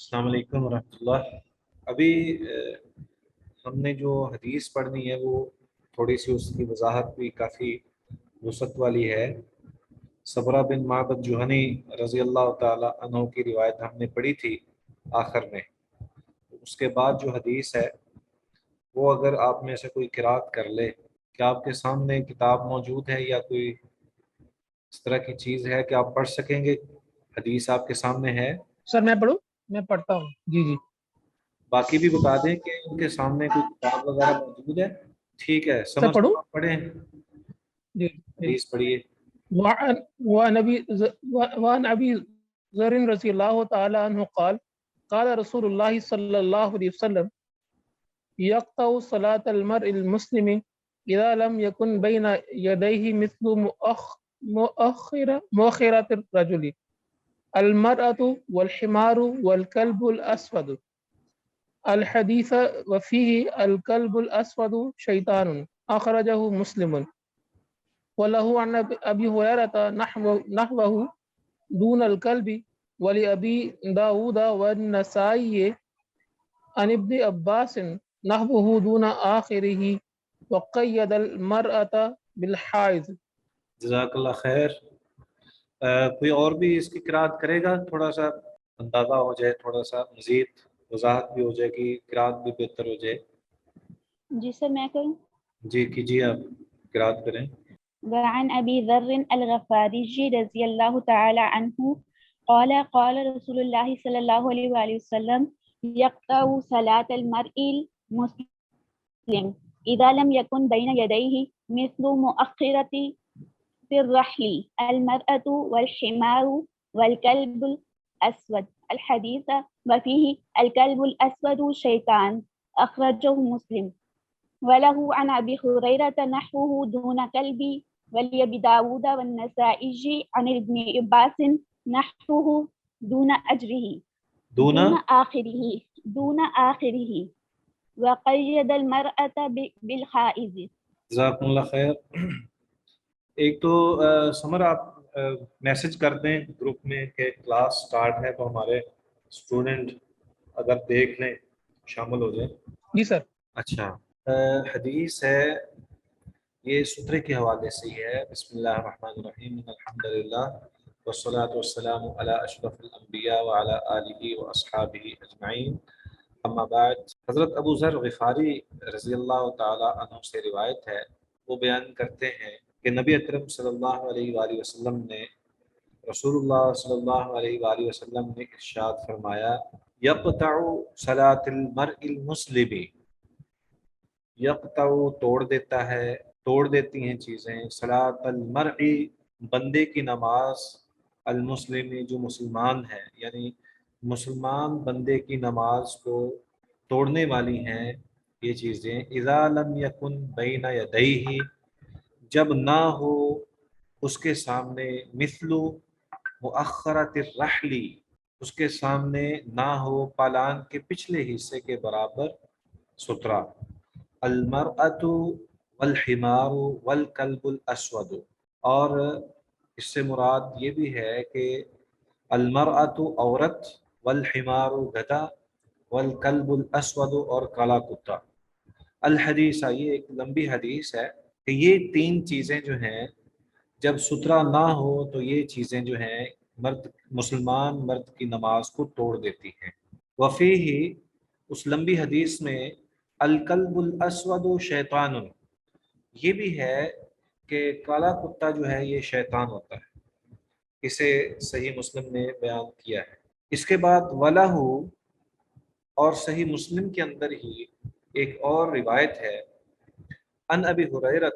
السلام علیکم ورحمۃ اللہ۔ ابھی ہم نے جو حدیث پڑھنی ہے وہ تھوڑی سی اس کی وضاحت بھی کافی وسعت والی ہے۔ صبرہ بن معبد جوہنی رضی اللہ تعالی عنہ کی روایت ہم نے پڑھی تھی آخر میں۔ اس کے بعد جو حدیث ہے وہ اگر آپ میں سے کوئی قرات کر لے، کیا آپ کے سامنے کتاب موجود ہے یا کوئی اس طرح کی چیز ہے کہ آپ پڑھ سکیں گے؟ حدیث آپ کے سامنے ہے؟ سر میں پڑھوں؟ میں پڑھتا ہوں جی جی۔ باقی بھی بتا دیں کہ ان کے سامنے کوئی کتاب وغیرہ موجود ہے؟ ٹھیک ہے، سر سمجھ پڑھوں؟ آپ پڑھیں، جی جی۔ حدیث پڑھیے۔ وعن ابی ذر رضی اللہ تعالی عنہ قال قال رسول اللہ صلی اللہ علیہ وسلم یقطع صلاة المرء المسلم اذا لم يكن بين يديه مثل مؤخرة الرجل المرأة والحمار والكلب الأسود الحديث وفيه الكلب الأسود شيطان أخرجه مسلم وله عن أبي هريرة نحوه دون الكلب ولأبي داود والنسائي عن ابن عباس نحوه دون آخره وقید المرأة بالحائض۔ جزاک اللہ خیر۔ کوئی اور بھی اس کی قرات کرے گا؟ تھوڑا سا اندازہ ہو جائے، تھوڑا سا مزید وضاحت بھی ہو جائے کہ قرات بھی بہتر ہو جائے۔ جی سر میں کروں؟ جی کیجیے، آپ قرات کریں۔ وعن ابی ذر الغفاری رضی اللہ تعالی عنہ قال قال رسول اللہ صلی اللہ علیہ وآلہ وسلم یقطع صلاة المرء المسلم اذا لم يكن بین یدیہ مثل مؤخرة في الرحل المرأة والحمار والكلب الأسود الحديث وفيه الكلب الأسود شيطان أخرجه مسلم وله عن أبي هريرة نحوه دون كلب ولأبي داود والنسائي عن ابن عباس نحوه دون آخره وقيد المرأة بالحائض۔ جزاکم اللہ خیر۔ ایک تو سمر آپ میسج کر دیں گروپ میں کہ کلاس سٹارٹ ہے، تو ہمارے اسٹوڈنٹ اگر دیکھ لیں شامل ہو جائیں۔ جی سر۔ اچھا، حدیث ہے یہ سترے کے حوالے سے ہی ہے۔ بسم اللہ الرحمن الرحیم، الحمد للہ والصلاة والسلام علی اشرف الانبیاء وعلی آلہ واصحابہ اجمعین، اما بعد۔ حضرت ابو ذر غفاری رضی اللہ تعالی عنہ سے روایت ہے، وہ بیان کرتے ہیں کہ نبی اکرم صلی اللہ علیہ وآلہ وسلم نے، رسول اللہ صلی اللہ علیہ وآلہ وسلم نے ارشاد فرمایا، یقطع صلاة المرء المسلم، یقطع توڑ دیتا ہے، توڑ دیتی ہیں چیزیں، صلاة المرء بندے کی نماز، المسلم جو مسلمان ہے، یعنی مسلمان بندے کی نماز کو توڑنے والی ہیں یہ چیزیں، اذا لم یکن بین یدیہ، جب نہ ہو اس کے سامنے، مثل مؤخرۃ الرحل، اس کے سامنے نہ ہو پالان کے پچھلے حصے کے برابر سترا، المرأۃ والحمار والکلب الاسود، اور اس سے مراد یہ بھی ہے کہ المرأۃ عورت، والحمار گدھا، والکلب الاسود اور کالا کتا۔ الحدیث، یہ ایک لمبی حدیث ہے کہ یہ تین چیزیں جو ہیں جب سترا نہ ہو تو یہ چیزیں جو ہیں مسلمان مرد کی نماز کو توڑ دیتی ہیں۔ وفیہ، اس لمبی حدیث میں، الکلب الاسود شیطان، یہ بھی ہے کہ کالا کتا جو ہے یہ شیطان ہوتا ہے، اسے صحیح مسلم نے بیان کیا ہے۔ اس کے بعد ولہ، اور صحیح مسلم کے اندر ہی ایک اور روایت ہے، ان ابی ہریرہ،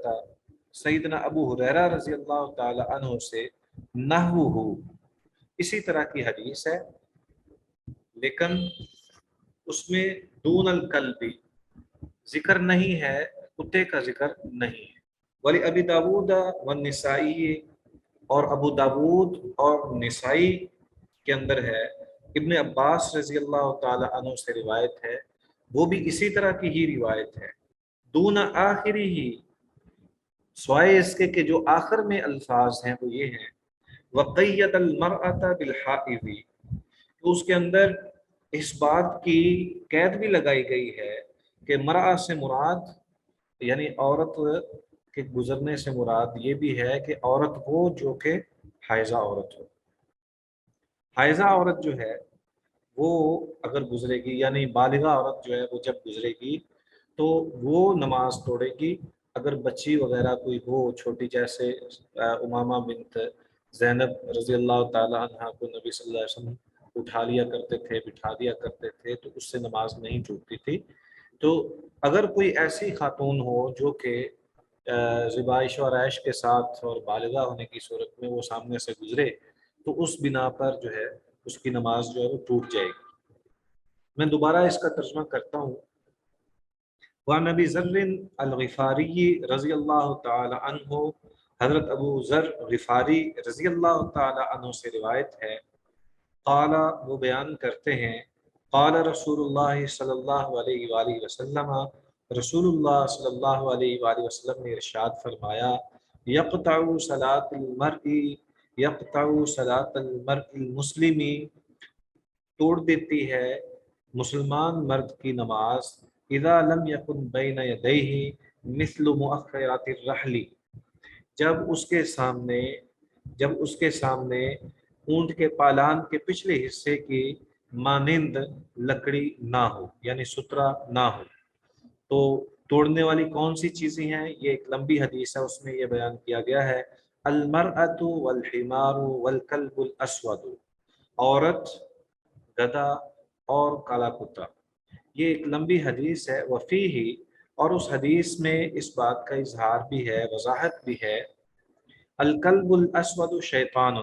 سیدنا ابو ہریرہ رضی اللہ تعالی عنہ سے، نحوہ، اسی طرح کی حدیث ہے، لیکن اس میں دون الکلب ذکر نہیں ہے، کتے کا ذکر نہیں ہے۔ ولی ابی داود والنسائی، اور ابو داود اور نسائی کے اندر ہے، ابن عباس رضی اللہ تعالی عنہ سے روایت ہے، وہ بھی اسی طرح کی ہی روایت ہے، دون آخری ہی، سوائے اس کے کہ جو آخر میں الفاظ ہیں وہ یہ ہیں، وقید المرأۃ بالحائض، تو اس کے اندر اس بات کی قید بھی لگائی گئی ہے کہ مرأہ سے مراد یعنی عورت کے گزرنے سے مراد یہ بھی ہے کہ عورت وہ جو کہ حائضہ عورت ہو. حائضہ عورت جو ہے وہ اگر گزرے گی یعنی بالغہ عورت جو ہے وہ جب گزرے گی تو وہ نماز توڑے گی. اگر بچی وغیرہ کوئی ہو چھوٹی، جیسے امامہ بنت زینب رضی اللہ تعالی عنہ کو نبی صلی اللہ علیہ وسلم اٹھا لیا کرتے تھے، بٹھا دیا کرتے تھے، تو اس سے نماز نہیں ٹوٹتی تھی. تو اگر کوئی ایسی خاتون ہو جو کہ زبائش و رائش کے ساتھ اور بالغہ ہونے کی صورت میں وہ سامنے سے گزرے تو اس بنا پر جو ہے اس کی نماز جو ہے وہ ٹوٹ جائے گی. میں دوبارہ اس کا ترجمہ کرتا ہوں. وعن ابی ذر الغفاری رضی اللہ تعالی عنہ، حضرت ابو ذر غفاری رضی اللہ تعالی عنہ سے روایت ہے، قال وہ بیان کرتے ہیں، قال رسول اللہ صلی اللہ علیہ وآلہ وسلم، رسول اللہ صلی اللہ علیہ وآلہ وسلم نے ارشاد فرمایا، یقطع صلاۃ المرء یقطع صلاۃ المرء المسلم، توڑ دیتی ہے مسلمان مرد کی نماز، اذا لم یکن بین یدیہ مثل مؤخرات الرحل، جب اس کے سامنے اونٹ کے پالان کے پچھلے حصے کی مانند لکڑی نہ ہو، یعنی سترہ نہ ہو. تو توڑنے والی کون سی چیزیں ہیں؟ یہ ایک لمبی حدیث ہے، اس میں یہ بیان کیا گیا ہے، المرأۃ والحمار والکلب الاسود، عورت، گدھا اور کالا کتا. یہ ایک لمبی حدیث ہے. وفیہ، اور اس حدیث میں اس بات کا اظہار بھی ہے، وضاحت بھی ہے، الکلب الاسود شیطان،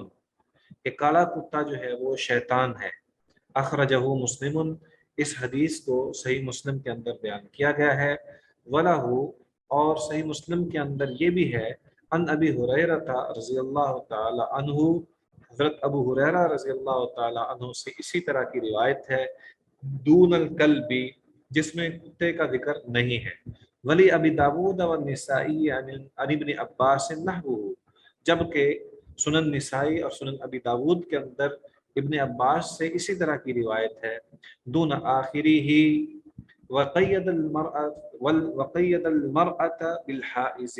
کہ کالا کتا جو ہے وہ شیطان ہے. اخرجہ مسلم، اس حدیث کو صحیح مسلم کے اندر بیان کیا گیا ہے. وَلَهُ، اور صحیح مسلم کے اندر یہ بھی ہے، ان ابی ہریرہ رضی اللہ تعالی عنہ، حضرت ابو ہریرہ رضی اللہ تعالی عنہ سے اسی طرح کی روایت ہے، دون الکلب، جس میں کتے کا ذکر نہیں ہے. ولی ابی داود والنسائی عن ابن عباس نحوہ، جبکہ سنن نسائی اور سنن ابی داود کے اندر ابن عباس سے اسی طرح کی روایت ہے، دون آخری ہی، وقید المرأة بالحائض،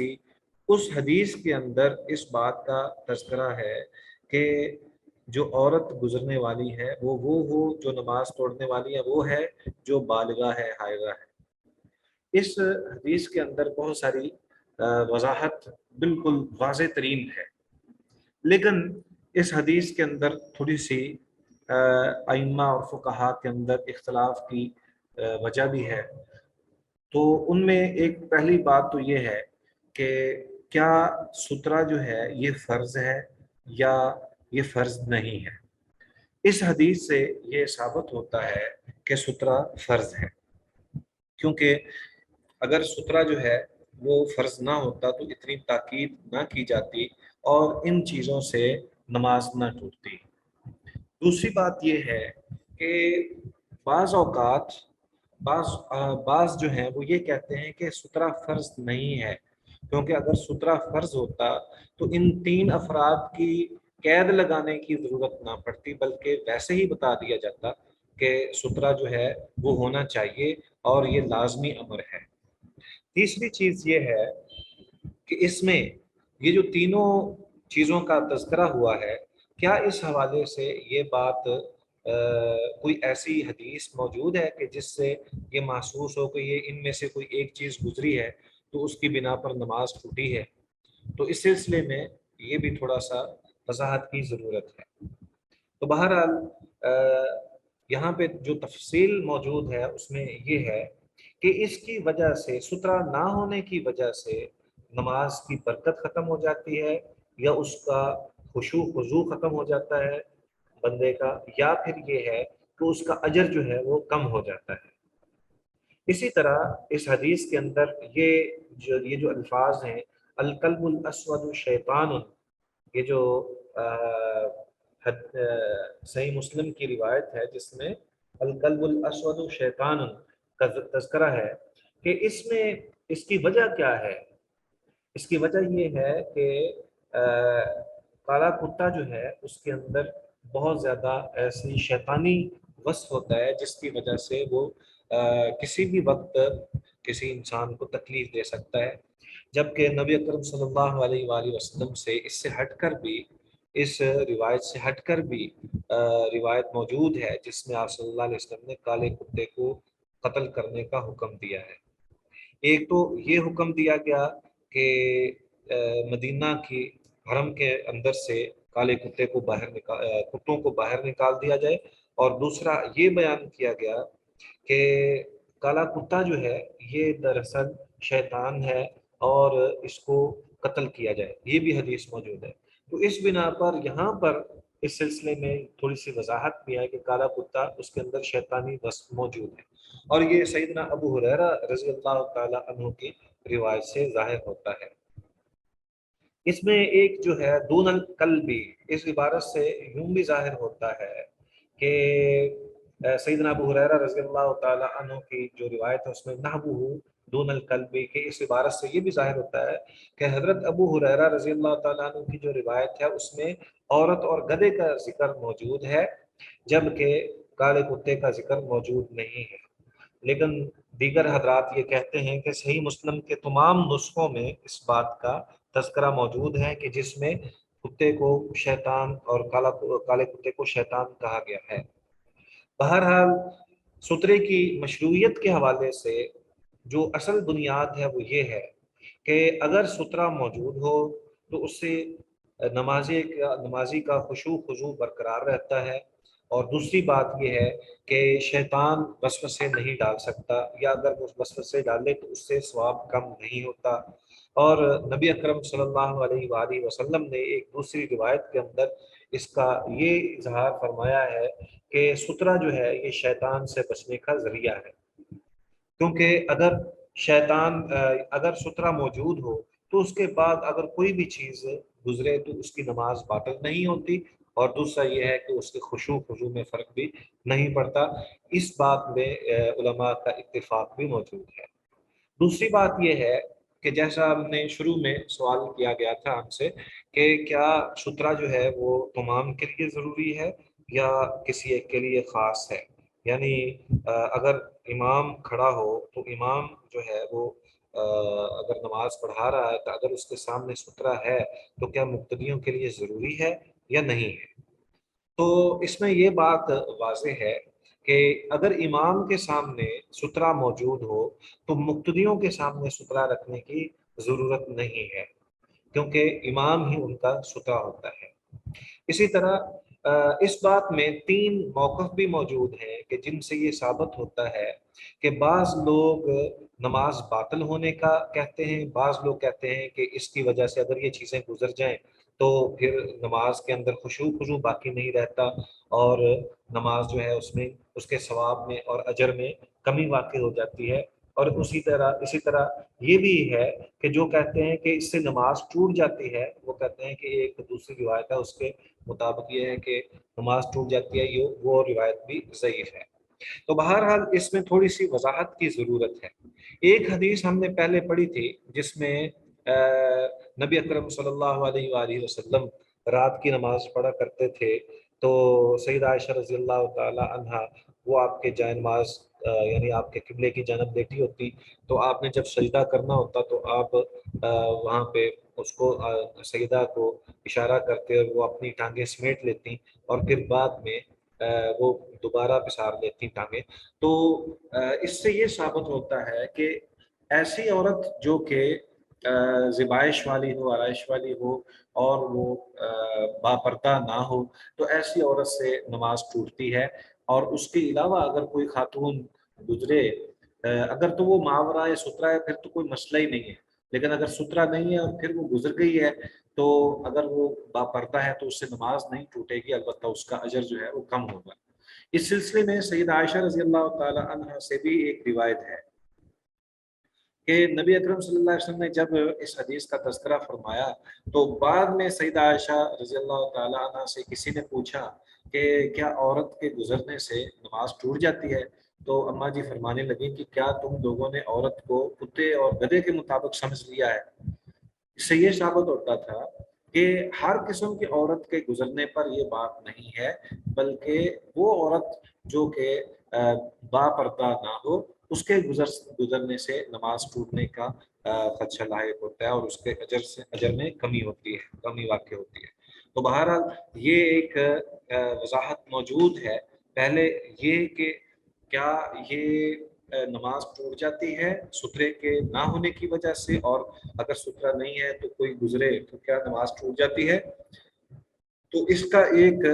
اس حدیث کے اندر اس بات کا تذکرہ ہے کہ جو عورت گزرنے والی ہے وہ ہو جو نماز توڑنے والی ہے وہ ہے جو بالغہ ہے، حائضہ ہے. اس حدیث کے اندر بہت ساری وضاحت بالکل واضح ترین ہے، لیکن اس حدیث کے اندر تھوڑی سی ائمہ اور فقہا کے اندر اختلاف کی وجہ بھی ہے. تو ان میں ایک پہلی بات تو یہ ہے کہ کیا سترہ جو ہے یہ فرض ہے یا یہ فرض نہیں ہے. اس حدیث سے یہ ثابت ہوتا ہے کہ سترہ فرض ہے، کیونکہ اگر سترہ جو ہے وہ فرض نہ ہوتا تو اتنی تاکید نہ کی جاتی اور ان چیزوں سے نماز نہ ٹوٹتی. دوسری بات یہ ہے کہ بعض اوقات بعض جو ہیں وہ یہ کہتے ہیں کہ سترہ فرض نہیں ہے، کیونکہ اگر سترہ فرض ہوتا تو ان تین افراد کی قید لگانے کی ضرورت نہ پڑتی، بلکہ ویسے ہی بتا دیا جاتا کہ سترہ جو ہے وہ ہونا چاہیے اور یہ لازمی امر ہے. تیسری چیز یہ ہے کہ اس میں یہ جو تینوں چیزوں کا تذکرہ ہوا ہے، کیا اس حوالے سے یہ بات کوئی ایسی حدیث موجود ہے کہ جس سے یہ محسوس ہو کہ یہ ان میں سے کوئی ایک چیز گزری ہے تو اس کی بنا پر نماز ٹوٹی ہے؟ تو اس سلسلے میں یہ بھی تھوڑا سا وضاحت کی ضرورت ہے. تو بہرحال یہاں پہ جو تفصیل موجود ہے اس میں یہ ہے کہ اس کی وجہ سے، سترہ نہ ہونے کی وجہ سے نماز کی برکت ختم ہو جاتی ہے، یا اس کا خشوع خضوع ختم ہو جاتا ہے بندے کا، یا پھر یہ ہے کہ اس کا اجر جو ہے وہ کم ہو جاتا ہے. اسی طرح اس حدیث کے اندر یہ جو الفاظ ہیں، الکلب الاسود شیطان، یہ جو صحیح مسلم کی روایت ہے جس میں الکلب الاسود شیطان کا تذکرہ ہے، کہ اس میں اس کی وجہ کیا ہے؟ اس کی وجہ یہ ہے کہ کالا کتا جو ہے اس کے اندر بہت زیادہ ایسی شیطانی وصف ہوتا ہے جس کی وجہ سے وہ کسی بھی وقت کسی انسان کو تکلیف دے سکتا ہے، جبکہ نبی اکرم صلی اللہ علیہ وآلہ وسلم سے اس سے ہٹ کر بھی، اس روایت سے ہٹ کر بھی روایت موجود ہے جس میں آپ صلی اللہ علیہ وسلم نے کالے کتے کو قتل کرنے کا حکم دیا ہے۔ ایک تو یہ حکم دیا گیا کہ مدینہ کی حرم کے اندر سے کالے کتے کو کتوں کو باہر نکال دیا جائے، اور دوسرا یہ بیان کیا گیا کہ کالا کتا جو ہے یہ دراصل شیطان ہے اور اس کو قتل کیا جائے، یہ بھی حدیث موجود ہے۔ تو اس بنا پر یہاں پر اس سلسلے میں تھوڑی سی وضاحت بھی ہے کہ کالا کتا اس کے اندر شیطانی وصف موجود ہے، اور یہ سیدنا ابو ہریرہ رضی اللہ تعالی عنہ کی روایت سے ظاہر ہوتا ہے۔ اس میں ایک جو ہے دون القلبی، اس عبارت سے یوں بھی ظاہر ہوتا ہے کہ سیدنا ابو ہریرہ رضی اللہ تعالی عنہ کی جو روایت ہے اس میں نحوہ دون القلبی کے، اس عبارت سے یہ بھی ظاہر ہوتا ہے کہ حضرت ابو ہریرہ رضی اللہ تعالی عنہ کی جو روایت ہے اس میں عورت اور گدھے کا ذکر موجود ہے، جبکہ کالے کتے کا ذکر موجود نہیں ہے۔ لیکن دیگر حضرات یہ کہتے ہیں کہ صحیح مسلم کے تمام نسخوں میں اس بات کا تذکرہ موجود ہے کہ جس میں کتے کو شیطان اور کالے کتے کو شیطان کہا گیا ہے۔ بہرحال سترے کی مشروعیت کے حوالے سے جو اصل بنیاد ہے وہ یہ ہے کہ اگر سترہ موجود ہو تو اس سے نمازی کا خشوع خضوع برقرار رہتا ہے، اور دوسری بات یہ ہے کہ شیطان وسوسے نہیں ڈال سکتا، یا اگر وہ وسوسے ڈالے تو اس سے ثواب کم نہیں ہوتا۔ اور نبی اکرم صلی اللہ علیہ وآلہ وسلم نے ایک دوسری روایت کے اندر اس کا یہ اظہار فرمایا ہے کہ سترہ جو ہے یہ شیطان سے بچنے کا ذریعہ ہے، کیونکہ اگر سترہ موجود ہو تو اس کے بعد اگر کوئی بھی چیز گزرے تو اس کی نماز باطل نہیں ہوتی، اور دوسرا یہ ہے کہ اس کے خشوع خضوع میں فرق بھی نہیں پڑتا۔ اس بات میں علماء کا اتفاق بھی موجود ہے۔ دوسری بات یہ ہے کہ جیسا ہم نے شروع میں سوال کیا گیا تھا ہم سے کہ کیا سترہ جو ہے وہ تمام کے لیے ضروری ہے یا کسی ایک کے لیے خاص ہے، یعنی اگر امام کھڑا ہو تو امام جو ہے وہ اگر نماز پڑھا رہا ہے تو اگر اس کے سامنے سترہ ہے تو کیا مقتدیوں کے لیے ضروری ہے یا نہیں ہے؟ تو اس میں یہ بات واضح ہے کہ اگر امام کے سامنے سترہ موجود ہو تو مقتدیوں کے سامنے سترہ رکھنے کی ضرورت نہیں ہے، کیونکہ امام ہی ان کا سترہ ہوتا ہے۔ اسی طرح اس بات میں تین موقف بھی موجود ہیں کہ جن سے یہ ثابت ہوتا ہے کہ بعض لوگ نماز باطل ہونے کا کہتے ہیں، بعض لوگ کہتے ہیں کہ اس کی وجہ سے اگر یہ چیزیں گزر جائیں تو پھر نماز کے اندر خشوع خضوع باقی نہیں رہتا، اور نماز جو ہے اس میں اس کے ثواب میں اور اجر میں کمی واقع ہو جاتی ہے۔ اور اسی طرح یہ بھی ہے کہ جو کہتے ہیں کہ اس سے نماز ٹوٹ جاتی ہے، وہ کہتے ہیں کہ ایک دوسری روایت ہے اس کے مطابق یہ ہے کہ نماز ٹوٹ جاتی ہے، وہ روایت بھی ضعیف ہے۔ تو بہرحال اس میں تھوڑی سی وضاحت کی ضرورت ہے۔ ایک حدیث ہم نے پہلے پڑھی تھی جس میں نبی اکرم صلی اللہ علیہ وآلہ وسلم رات کی نماز پڑھا کرتے تھے، تو سیدہ عائشہ رضی اللہ تعالی عنہا وہ آپ کے جائے نماز یعنی آپ کے قبلے کی جانب بیٹھی ہوتی، تو آپ نے جب سجدہ کرنا ہوتا تو آپ وہاں پہ اس کو سیدہ کو اشارہ کرتے اور وہ اپنی ٹانگیں سمیٹ لیتی، اور پھر بعد میں وہ دوبارہ پسار لیتی ٹانگیں۔ تو اس سے یہ ثابت ہوتا ہے کہ ایسی عورت جو کہ زبائش والی ہو، آرائش والی ہو، اور وہ باپردہ نہ ہو، تو ایسی عورت سے نماز ٹوٹتی ہے۔ اور اس کے علاوہ اگر کوئی خاتون گزرے، اگر تو وہ ماورائے سترہ ہے پھر تو کوئی مسئلہ ہی نہیں ہے، لیکن اگر سترہ نہیں ہے اور پھر وہ گزر گئی ہے تو اگر وہ باپردہ ہے تو اس سے نماز نہیں ٹوٹے گی، البتہ اس کا اجر جو ہے وہ کم ہوگا۔ اس سلسلے میں سیدہ عائشہ رضی اللہ تعالی عنہ سے بھی ایک روایت ہے کہ نبی اکرم صلی اللہ علیہ وسلم نے جب اس حدیث کا تذکرہ فرمایا تو بعد میں سیدہ عائشہ رضی اللہ تعالی عنہ سے کسی نے پوچھا کہ کیا عورت کے گزرنے سے نماز ٹوٹ جاتی ہے؟ تو اماں جی فرمانے لگیں کہ کیا تم لوگوں نے عورت کو کتے اور گدھے کے مطابق سمجھ لیا ہے؟ اس سے یہ ثابت ہوتا تھا کہ ہر قسم کی عورت کے گزرنے پر یہ بات نہیں ہے، بلکہ وہ عورت جو کہ با پردہ نہ ہو، اس کے گزرنے سے نماز ٹوٹنے کا خدشہ لاحق ہوتا ہے، اور اس کے اجر میں کمی ہوتی ہے، کمی واقع ہوتی ہے۔ تو بہرحال یہ ایک وضاحت موجود ہے۔ پہلے یہ کہ کیا یہ نماز ٹوٹ جاتی ہے سترے کے نہ ہونے کی وجہ سے، اور اگر سترا نہیں ہے تو کوئی گزرے تو کیا نماز ٹوٹ جاتی ہے؟ تو اس کا ایک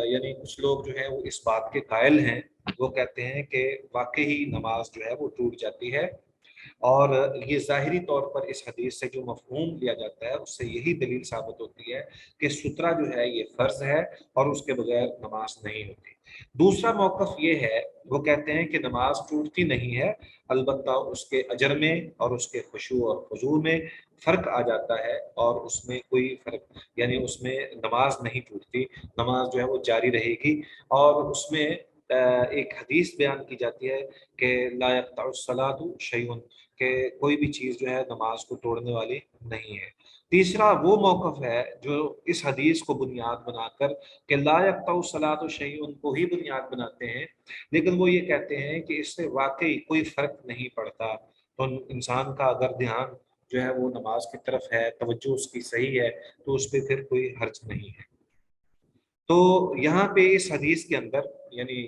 یعنی کچھ لوگ جو ہیں وہ اس بات کے قائل ہیں، وہ کہتے ہیں کہ واقعی نماز جو ہے وہ ٹوٹ جاتی ہے، اور یہ ظاہری طور پر اس حدیث سے جو مفہوم لیا جاتا ہے اس سے یہی دلیل ثابت ہوتی ہے کہ سترہ جو ہے یہ فرض ہے اور اس کے بغیر نماز نہیں ہوتی۔ دوسرا موقف یہ ہے، وہ کہتے ہیں کہ نماز ٹوٹتی نہیں ہے، البتہ اس کے اجر میں اور اس کے خشوع اور خضوع میں فرق آ جاتا ہے، اور اس میں کوئی فرق یعنی اس میں نماز نہیں ٹوٹتی، نماز جو ہے وہ جاری رہے گی۔ اور اس میں ایک حدیث بیان کی جاتی ہے کہ لا یقطع الصلاۃ شیء، کہ کوئی بھی چیز جو ہے نماز کو توڑنے والی نہیں ہے۔ تیسرا وہ موقف ہے جو اس حدیث کو بنیاد بنا کر کہ لا یقطع الصلاۃ شیء کو ہی بنیاد بناتے ہیں، لیکن وہ یہ کہتے ہیں کہ اس سے واقعی کوئی فرق نہیں پڑتا، تو انسان کا اگر دھیان جو ہے وہ نماز کی طرف ہے، توجہ اس کی صحیح ہے، تو اس پہ پھر کوئی حرج نہیں ہے۔ تو یہاں پہ اس حدیث کے اندر یعنی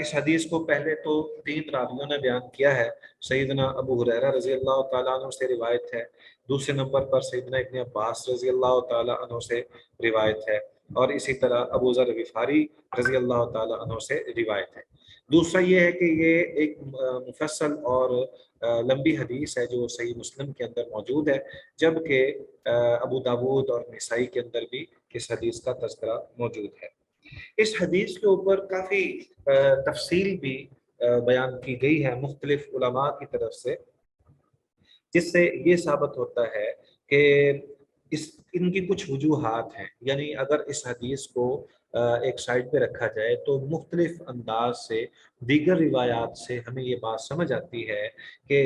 اس حدیث کو پہلے تو 3 راویوں نے بیان کیا ہے۔ سیدنا ابو ہریرہ رضی اللہ تعالیٰ عنہ سے روایت ہے، دوسرے نمبر پر سیدنا ابن عباس رضی اللہ تعالیٰ عنہ سے روایت ہے، اور اسی طرح ابو ذر غفاری رضی اللہ تعالیٰ عنہ سے روایت ہے۔ دوسرا یہ ہے کہ یہ ایک مفصل اور لمبی حدیث ہے جو صحیح مسلم کے اندر موجود ہے، جبکہ ابو داود اور نسائی کے اندر بھی اس حدیث کا تذکرہ موجود ہے۔ اس حدیث کے اوپر کافی تفصیل بھی بیان کی گئی ہے مختلف علماء کی طرف سے، جس سے یہ ثابت ہوتا ہے کہ ان کی کچھ وجوہات ہیں۔ یعنی اگر اس حدیث کو ایک سائڈ پہ رکھا جائے تو مختلف انداز سے دیگر روایات سے ہمیں یہ بات سمجھ آتی ہے کہ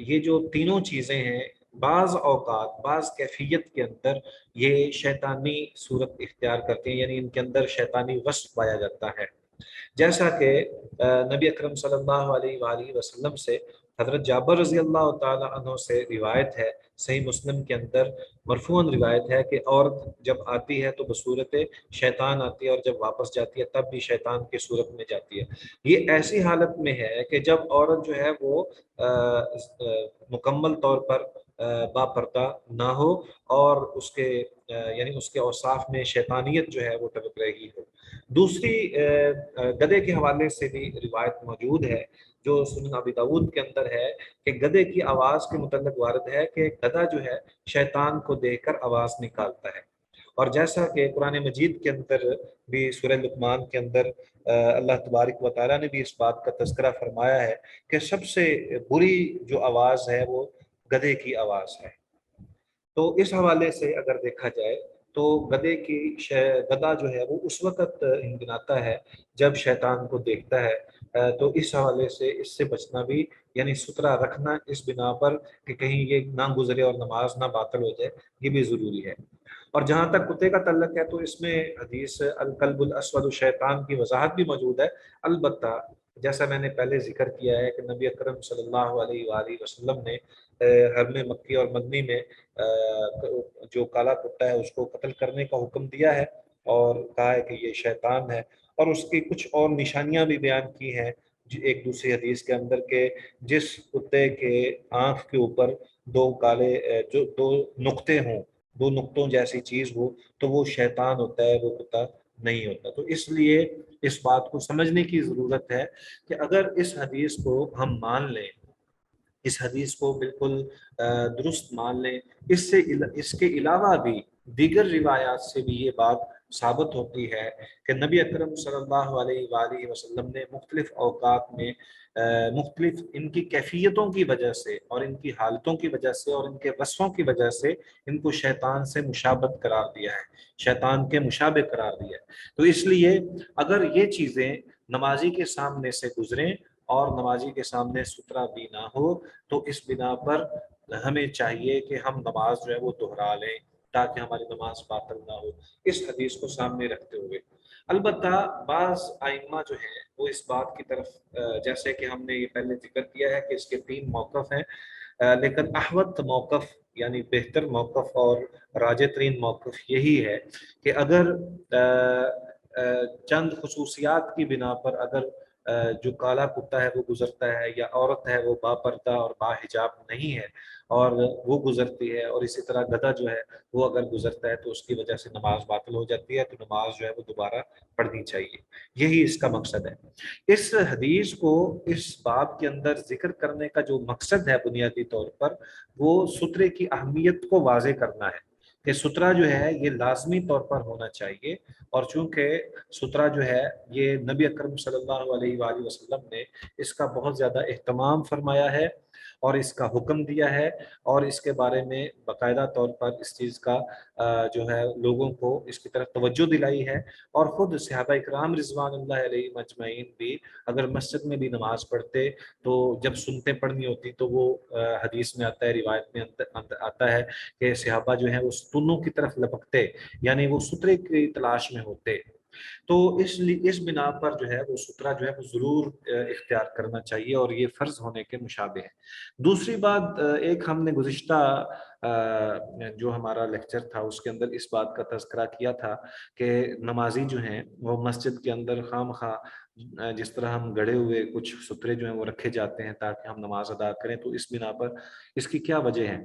یہ جو تینوں چیزیں ہیں، بعض اوقات بعض کیفیت کے اندر یہ شیطانی صورت اختیار کرتے ہیں، یعنی ان کے اندر شیطانی وصف پایا جاتا ہے۔ جیسا کہ نبی اکرم صلی اللہ علیہ وآلہ وسلم سے حضرت جابر رضی اللہ تعالی عنہ سے روایت ہے، صحیح مسلم کے اندر مرفوعاً روایت ہے کہ عورت جب آتی ہے تو بصورت شیطان آتی ہے، اور جب واپس جاتی ہے تب بھی شیطان کی صورت میں جاتی ہے۔ یہ ایسی حالت میں ہے کہ جب عورت جو ہے وہ مکمل طور پر با پردہ نہ ہو، اور اس کے یعنی اس کے اوصاف میں شیطانیت جو ہے وہ ٹپک رہی ہو۔ دوسری گدھے کے حوالے سے بھی روایت موجود ہے جو سنن ابی داود کے اندر ہے کہ گدھے کی آواز کے متعلق وارد ہے کہ گدھا جو ہے شیطان کو دیکھ کر آواز نکالتا ہے، اور جیسا کہ قرآن مجید کے اندر بھی سورہ لقمان کے اندر اللہ تبارک و تعالیٰ نے بھی اس بات کا تذکرہ فرمایا ہے کہ سب سے بری جو آواز ہے وہ گدھے کی آواز ہے۔ تو اس حوالے سے اگر دیکھا جائے تو گدھا جو ہے وہ اس وقت ہنگناتا ہے جب شیطان کو دیکھتا ہے، تو اس حوالے سے اس سے بچنا بھی یعنی سترا رکھنا اس بنا پر کہ کہیں یہ نہ گزرے اور نماز نہ باطل ہو جائے، یہ بھی ضروری ہے۔ اور جہاں تک کتے کا تعلق ہے تو اس میں حدیث الکلب الاسود الشیطان کی وضاحت بھی موجود ہے، البتہ جیسا میں نے پہلے ذکر کیا ہے کہ نبی اکرم صلی اللہ علیہ وآلہ وسلم نے حرم مکی اور مدنی میں جو کالا کتا ہے اس کو قتل کرنے کا حکم دیا ہے، اور کہا ہے کہ یہ شیطان ہے، اور اس کی کچھ اور نشانیاں بھی بیان کی ہیں ایک دوسری حدیث کے اندر کہ جس کتے کے آنکھ کے اوپر دو کالے جو دو نقطے ہوں، دو نقطوں جیسی چیز ہو، تو وہ شیطان ہوتا ہے، وہ کتا نہیں ہوتا۔ تو اس لیے اس بات کو سمجھنے کی ضرورت ہے کہ اگر اس حدیث کو ہم مان لیں، اس حدیث کو بالکل درست مان لیں، اس کے علاوہ بھی دیگر روایات سے بھی یہ بات ثابت ہوتی ہے کہ نبی اکرم صلی اللہ علیہ وآلہ وسلم نے مختلف اوقات میں مختلف ان کی کیفیتوں کی وجہ سے اور ان کی حالتوں کی وجہ سے اور ان کے وصفوں کی وجہ سے ان کو شیطان سے مشابہت قرار دیا ہے، شیطان کے مشابہ قرار دیا ہے۔ تو اس لیے اگر یہ چیزیں نمازی کے سامنے سے گزریں اور نمازی کے سامنے سترا بھی نہ ہو، تو اس بنا پر ہمیں چاہیے کہ ہم نماز جو ہے وہ دہرا لیں، تاکہ ہماری نماز باطل نہ ہو، اس حدیث کو سامنے رکھتے ہوئے۔ البتہ بعض ائمہ جو ہیں وہ اس بات کی طرف جیسے کہ ہم نے یہ پہلے ذکر کیا ہے کہ اس کے 3 موقف ہیں، لیکن احوط موقف یعنی بہتر موقف اور راجح ترین موقف یہی ہے کہ اگر چند خصوصیات کی بنا پر اگر جو کالا کتا ہے وہ گزرتا ہے یا عورت ہے وہ با پردہ اور با حجاب نہیں ہے اور وہ گزرتی ہے، اور اسی طرح گدھا جو ہے وہ اگر گزرتا ہے تو اس کی وجہ سے نماز باطل ہو جاتی ہے، تو نماز جو ہے وہ دوبارہ پڑھنی چاہیے۔ یہی اس کا مقصد ہے۔ اس حدیث کو اس باب کے اندر ذکر کرنے کا جو مقصد ہے بنیادی طور پر وہ سترے کی اہمیت کو واضح کرنا ہے کہ سترہ جو ہے یہ لازمی طور پر ہونا چاہیے، اور چونکہ سترہ جو ہے یہ نبی اکرم صلی اللہ علیہ وآلہ وسلم نے اس کا بہت زیادہ اہتمام فرمایا ہے اور اس کا حکم دیا ہے، اور اس کے بارے میں باقاعدہ طور پر اس چیز کا جو ہے لوگوں کو اس کی طرف توجہ دلائی ہے، اور خود صحابہ اکرام رضوان اللہ علیہ مجمعین بھی اگر مسجد میں بھی نماز پڑھتے تو جب سنتے پڑھنی ہوتی تو وہ حدیث میں آتا ہے، روایت میں آتا ہے کہ صحابہ جو ہیں وہ ستونوں کی طرف لپکتے، یعنی وہ سترے کی تلاش میں ہوتے۔ تو اس بنا پر جو ہے وہ سترہ جو ہے وہ ضرور اختیار کرنا چاہیے، اور یہ فرض ہونے کے مشابہ ہے۔ دوسری بات، ایک ہم نے گزشتہ جو ہمارا لیکچر تھا اس کے اندر اس بات کا تذکرہ کیا تھا کہ نمازی جو ہیں وہ مسجد کے اندر خام خواہ جس طرح ہم گڑے ہوئے کچھ سترے جو ہیں وہ رکھے جاتے ہیں تاکہ ہم نماز ادا کریں، تو اس بنا پر اس کی کیا وجہ ہے؟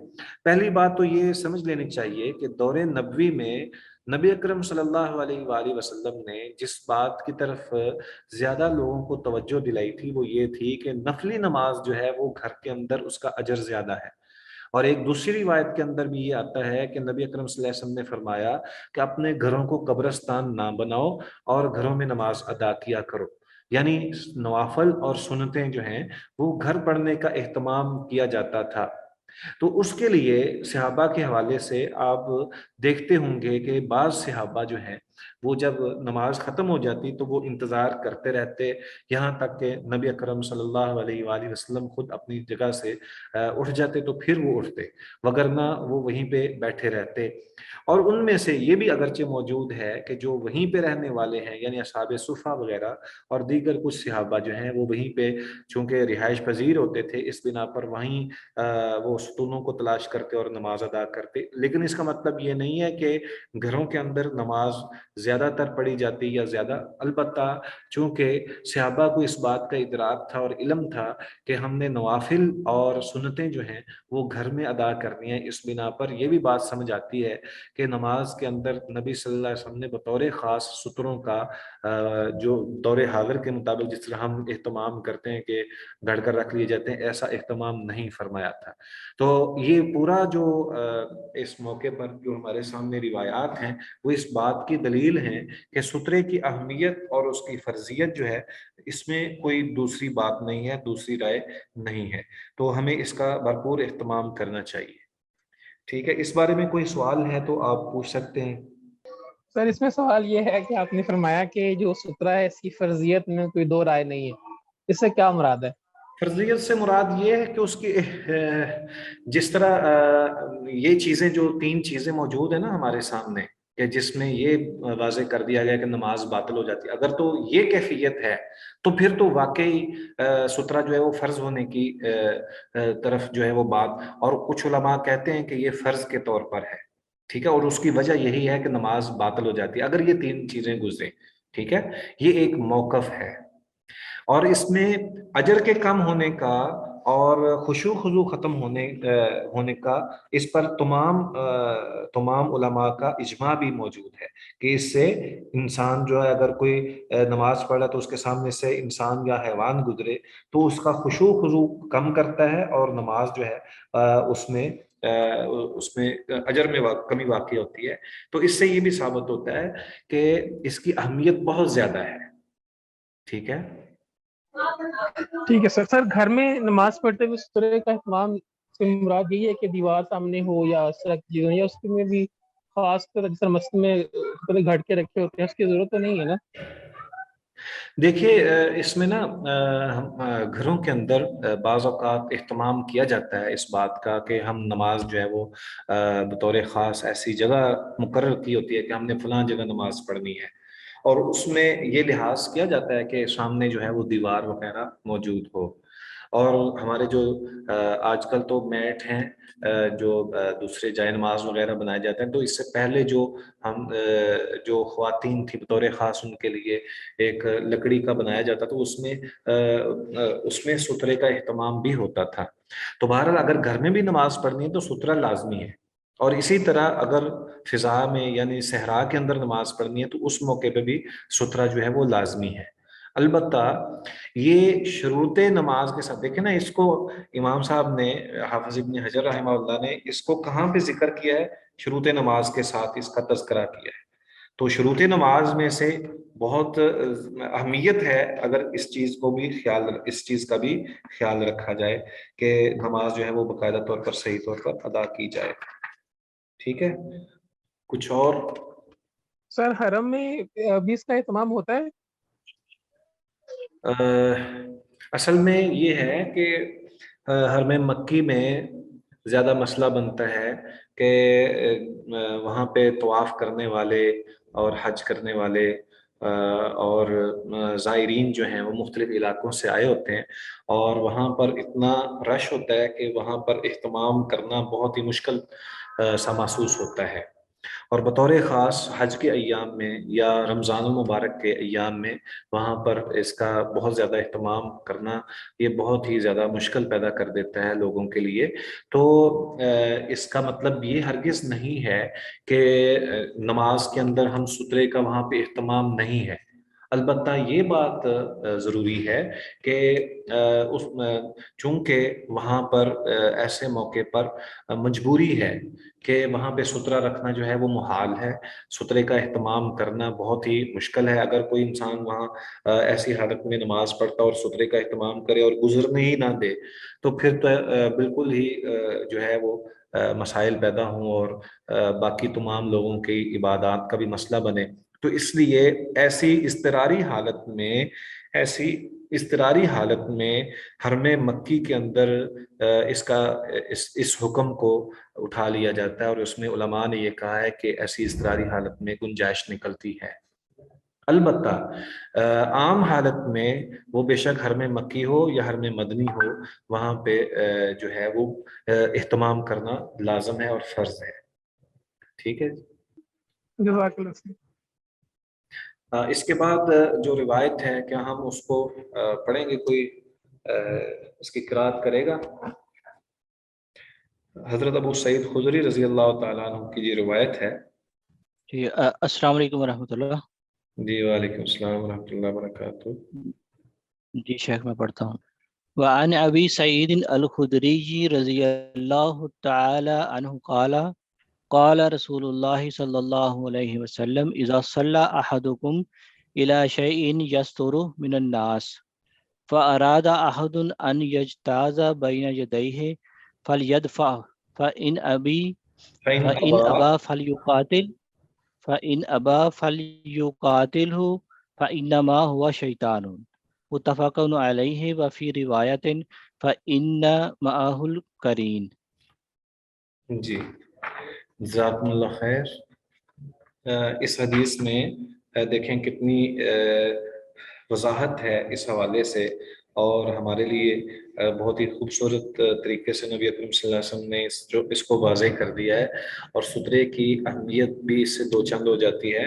پہلی بات تو یہ سمجھ لینی چاہیے کہ دور نبوی میں نبی اکرم صلی اللہ علیہ وآلہ وسلم نے جس بات کی طرف زیادہ لوگوں کو توجہ دلائی تھی وہ یہ تھی کہ نفلی نماز جو ہے وہ گھر کے اندر اس کا اجر زیادہ ہے، اور ایک دوسری روایت کے اندر بھی یہ آتا ہے کہ نبی اکرم صلی اللہ علیہ وسلم نے فرمایا کہ اپنے گھروں کو قبرستان نہ بناؤ اور گھروں میں نماز ادا کیا کرو، یعنی نوافل اور سنتیں جو ہیں وہ گھر پڑھنے کا اہتمام کیا جاتا تھا۔ تو اس کے لیے صحابہ کے حوالے سے آپ دیکھتے ہوں گے کہ بعض صحابہ جو ہیں وہ جب نماز ختم ہو جاتی تو وہ انتظار کرتے رہتے یہاں تک کہ نبی اکرم صلی اللہ علیہ وآلہ وسلم خود اپنی جگہ سے اٹھ جاتے تو پھر وہ اٹھتے، وگرنہ وہ وہیں پہ بیٹھے رہتے۔ اور ان میں سے یہ بھی اگرچہ موجود ہے کہ جو وہیں پہ رہنے والے ہیں یعنی اصحاب صفہ وغیرہ اور دیگر کچھ صحابہ جو ہیں وہ وہیں پہ چونکہ رہائش پذیر ہوتے تھے اس بنا پر وہیں وہ ستونوں کو تلاش کرتے اور نماز ادا کرتے، لیکن اس کا مطلب یہ نہیں ہے کہ گھروں کے اندر نماز زیادہ تر پڑھی جاتی یا زیادہ، البتہ چونکہ صحابہ کو اس بات کا ادراک تھا اور علم تھا کہ ہم نے نوافل اور سنتیں جو ہیں وہ گھر میں ادا کرنی ہیں، اس بنا پر یہ بھی بات سمجھ آتی ہے کہ نماز کے اندر نبی صلی اللہ علیہ وسلم نے بطور خاص ستروں کا جو دور حاضر کے مطابق جس طرح ہم اہتمام کرتے ہیں کہ گھڑ کر رکھ لیے جاتے ہیں ایسا اہتمام نہیں فرمایا تھا۔ تو یہ پورا جو اس موقع پر جو ہمارے سامنے روایات ہیں وہ اس بات کی دلیل ہیں کہ سترے کی اہمیت اور اس کی فرضیت جو ہے اس میں کوئی دوسری بات نہیں ہے، دوسری رائے نہیں ہے، تو ہمیں اس کا بھرپور اہتمام کرنا چاہیے۔ ٹھیک ہے، اس بارے میں کوئی سوال ہے تو آپ پوچھ سکتے ہیں۔ سر اس میں سوال یہ ہے کہ آپ نے فرمایا کہ جو سترہ ہے اس کی فرضیت میں کوئی دو رائے نہیں ہے، اس سے کیا مراد ہے؟ فرضیت سے مراد یہ ہے کہ اس کی جس طرح یہ چیزیں جو 3 چیزیں موجود ہیں نا ہمارے سامنے کہ جس میں یہ واضح کر دیا گیا کہ نماز باطل ہو جاتی ہے، اگر تو یہ کیفیت ہے تو پھر تو واقعی سترہ جو ہے وہ فرض ہونے کی طرف جو ہے وہ بات، اور کچھ علماء کہتے ہیں کہ یہ فرض کے طور پر ہے، ٹھیک ہے، اور اس کی وجہ یہی ہے کہ نماز باطل ہو جاتی ہے اگر یہ 3 چیزیں گزریں، ٹھیک ہے، یہ ایک موقف ہے۔ اور اس میں اجر کے کم ہونے کا اور خشوع خضوع ختم ہونے کا اس پر تمام علماء کا اجماع بھی موجود ہے کہ اس سے انسان جو ہے اگر کوئی نماز پڑھا تو اس کے سامنے سے انسان یا حیوان گزرے تو اس کا خشوع خضوع کم کرتا ہے اور نماز جو ہے اس میں اجر میں کمی واقع ہوتی ہے۔ تو اس سے یہ بھی ثابت ہوتا ہے کہ اس کی اہمیت بہت زیادہ ہے۔ ٹھیک ہے، ٹھیک ہے سر گھر میں نماز پڑھتے ہوئے سترے کا اہتمام سے مراد یہی ہے کہ دیوار سامنے ہو یا اس طرح کی چیزیں، یا اس میں بھی خاص طرح جس طرح مسجد میں سترے گھڑ کے رکھے ہوتے ہیں اس کی ضرورت تو نہیں ہے نا؟ دیکھیے اس میں نا گھروں کے اندر بعض اوقات اہتمام کیا جاتا ہے اس بات کا کہ ہم نماز جو ہے وہ بطور خاص ایسی جگہ مقرر کی ہوتی ہے کہ ہم نے فلاں جگہ نماز پڑھنی ہے، اور اس میں یہ لحاظ کیا جاتا ہے کہ سامنے جو ہے وہ دیوار وغیرہ موجود ہو، اور ہمارے جو آج کل تو میٹ ہیں جو دوسرے جائے نماز وغیرہ بنائے جاتے ہیں، تو اس سے پہلے جو ہم جو خواتین تھی بطور خاص ان کے لیے ایک لکڑی کا بنایا جاتا، تو اس میں سترے کا اہتمام بھی ہوتا تھا۔ تو بہرحال اگر گھر میں بھی نماز پڑھنی ہے تو سترہ لازمی ہے، اور اسی طرح اگر فضا میں یعنی صحرا کے اندر نماز پڑھنی ہے تو اس موقع پہ بھی سترہ جو ہے وہ لازمی ہے۔ البتہ یہ شروط نماز کے ساتھ دیکھیں نا، اس کو امام صاحب نے حافظ ابن حجر رحمہ اللہ نے اس کو کہاں پہ ذکر کیا ہے؟ شروط نماز کے ساتھ اس کا تذکرہ کیا ہے۔ تو شروط نماز میں سے بہت اہمیت ہے اگر اس چیز کا بھی خیال رکھا جائے کہ نماز جو ہے وہ باقاعدہ طور پر صحیح طور پر ادا کی جائے۔ ٹھیک ہے، کچھ اور؟ سر حرم میں بھی اس کا اہتمام ہوتا ہے؟ اصل میں یہ ہے کہ حرم مکی میں زیادہ مسئلہ بنتا ہے کہ وہاں پہ طواف کرنے والے اور حج کرنے والے اور زائرین جو ہیں وہ مختلف علاقوں سے آئے ہوتے ہیں، اور وہاں پر اتنا رش ہوتا ہے کہ وہاں پر اہتمام کرنا بہت ہی مشکل سا محسوس ہوتا ہے، اور بطور خاص حج کے ایام میں یا رمضان المبارک کے ایام میں وہاں پر اس کا بہت زیادہ اہتمام کرنا یہ بہت ہی زیادہ مشکل پیدا کر دیتا ہے لوگوں کے لیے۔ تو اس کا مطلب یہ ہرگز نہیں ہے کہ نماز کے اندر ہم سترے کا وہاں پہ اہتمام نہیں ہے، البتہ یہ بات ضروری ہے کہ چونکہ وہاں پر ایسے موقع پر مجبوری ہے کہ وہاں پہ سترہ رکھنا جو ہے وہ محال ہے، سترے کا اہتمام کرنا بہت ہی مشکل ہے۔ اگر کوئی انسان وہاں ایسی حالت میں نماز پڑھتا اور سترے کا اہتمام کرے اور گزرنے ہی نہ دے تو پھر تو بالکل ہی جو ہے وہ مسائل پیدا ہوں اور باقی تمام لوگوں کی عبادات کا بھی مسئلہ بنے۔ تو اس لیے ایسی اضطراری حالت میں حرم مکی کے اندر اس حکم کو اٹھا لیا جاتا ہے، اور اس میں علماء نے یہ کہا ہے کہ ایسی اضطراری حالت میں گنجائش نکلتی ہے۔ البتہ عام حالت میں وہ بے شک حرم مکی ہو یا حرم مدنی ہو، وہاں پہ جو ہے وہ اہتمام کرنا لازم ہے اور فرض ہے۔ ٹھیک ہے، جزاک اللہ خیر۔ اس کے بعد جو روایت ہے کیا ہم اس کو پڑھیں گے؟ کوئی اس کی قرات کرے گا؟ حضرت ابو سعید خدری رضی اللہ تعالیٰ عنہ کی یہ روایت ہے۔ جی السلام علیکم ورحمۃ اللہ۔ جی وعلیکم السلام ورحمۃ اللہ وبرکاتہ۔ جی شیخ میں پڑھتا ہوں۔ وعن ابی سعید الخدری رضی اللہ تعالی عنہ قال قال رسول اللہ صلی اللہ علیہ وسلم اذا صلی احدکم الى شیء یستر من الناس فاراد احد ان یجتاز بین یدیہ فلیدفع فإن ابا فلیقاتل فلیقاتلہ فإنما هو شیطان متفق علیہ وفی روایت فإن معه القرین۔ جی جزاکم اللہ خیر۔ اس حدیث میں دیکھیں کتنی وضاحت ہے اس حوالے سے، اور ہمارے لیے بہت ہی خوبصورت طریقے سے نبی اکرم صلی اللہ علیہ وسلم نے اس کو واضح کر دیا ہے، اور سترے کی اہمیت بھی اس سے دو چند ہو جاتی ہے۔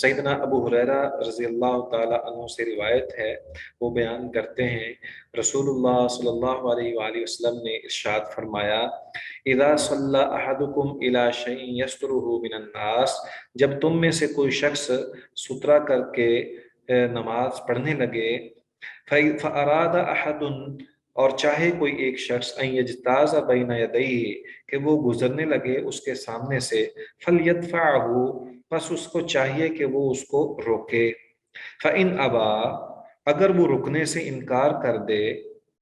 سیدنا ابو ہریرہ رضی اللہ تعالی عنہ سے روایت ہے، وہ بیان کرتے ہیں رسول اللہ صلی اللہ علیہ وآلہ وسلم نے ارشاد فرمایا اذا صلی احدکم الی شیء یسترہ من الناس، جب تم میں سے کوئی شخص سترہ کر کے نماز پڑھنے لگے، فاراد احد، اور چاہے کوئی ایک شخص ان یجتاز بین یدیہ، کہ وہ گزرنے لگے اس کے سامنے سے، فلیدفعہ، پس اس کو چاہیے کہ وہ اس کو روکے، فإن ابا، اگر وہ رکنے سے انکار کر دے،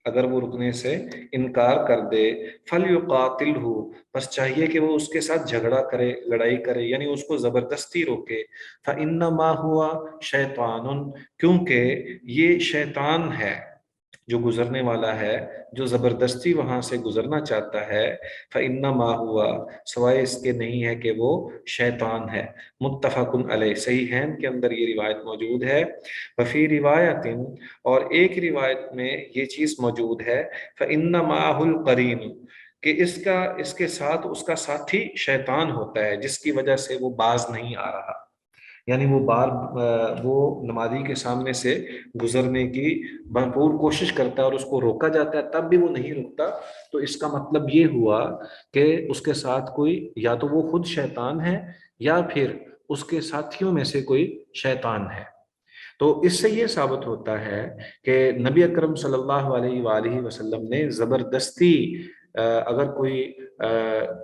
اگر وہ رکنے سے انکار کر دے فَلْيُقَاتِلْهُ، بس چاہیے کہ وہ اس کے ساتھ جھگڑا کرے، لڑائی کرے، یعنی اس کو زبردستی روکے. فَإِنَّمَا هُوَ شَيْطَانٌ، کیونکہ یہ شیطان ہے جو گزرنے والا ہے، جو زبردستی وہاں سے گزرنا چاہتا ہے. فَإِنَّمَا هُوَ، سوائے اس کے نہیں ہے کہ وہ شیطان ہے. متفق علیہ، صحیحین کے اندر یہ روایت موجود ہے. وفی روایت، اور ایک روایت میں یہ چیز موجود ہے فَإِنَّ مَعَهُ الْقَرِينُ، کہ اس کے ساتھ اس کا ساتھی شیطان ہوتا ہے، جس کی وجہ سے وہ باز نہیں آ رہا. یعنی وہ نمازی کے سامنے سے گزرنے کی بھرپور کوشش کرتا ہے اور اس کو روکا جاتا ہے تب بھی وہ نہیں رکتا. تو اس کا مطلب یہ ہوا کہ اس کے ساتھ کوئی، یا تو وہ خود شیطان ہے یا پھر اس کے ساتھیوں میں سے کوئی شیطان ہے. تو اس سے یہ ثابت ہوتا ہے کہ نبی اکرم صلی اللہ علیہ وآلہ وسلم نے زبردستی اگر کوئی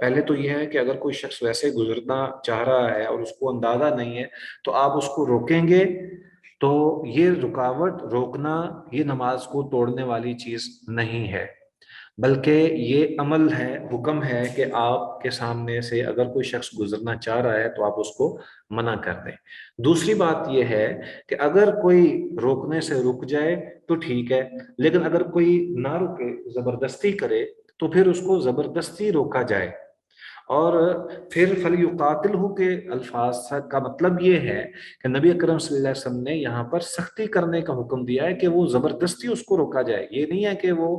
پہلے تو یہ ہے کہ اگر کوئی شخص ویسے گزرنا چاہ رہا ہے اور اس کو اندازہ نہیں ہے تو آپ اس کو روکیں گے تو یہ رکاوٹ، روکنا یہ نماز کو توڑنے والی چیز نہیں ہے، بلکہ یہ عمل ہے، حکم ہے کہ آپ کے سامنے سے اگر کوئی شخص گزرنا چاہ رہا ہے تو آپ اس کو منع کر دیں. دوسری بات یہ ہے کہ اگر کوئی روکنے سے رک جائے تو ٹھیک ہے، لیکن اگر کوئی نہ رکے، زبردستی کرے، تو پھر اس کو زبردستی روکا جائے. اور پھر فَلْيُقَاتِلْهُ کے الفاظ کا مطلب یہ ہے کہ نبی اکرم صلی اللہ علیہ وسلم نے یہاں پر سختی کرنے کا حکم دیا ہے کہ وہ زبردستی اس کو روکا جائے. یہ نہیں ہے کہ وہ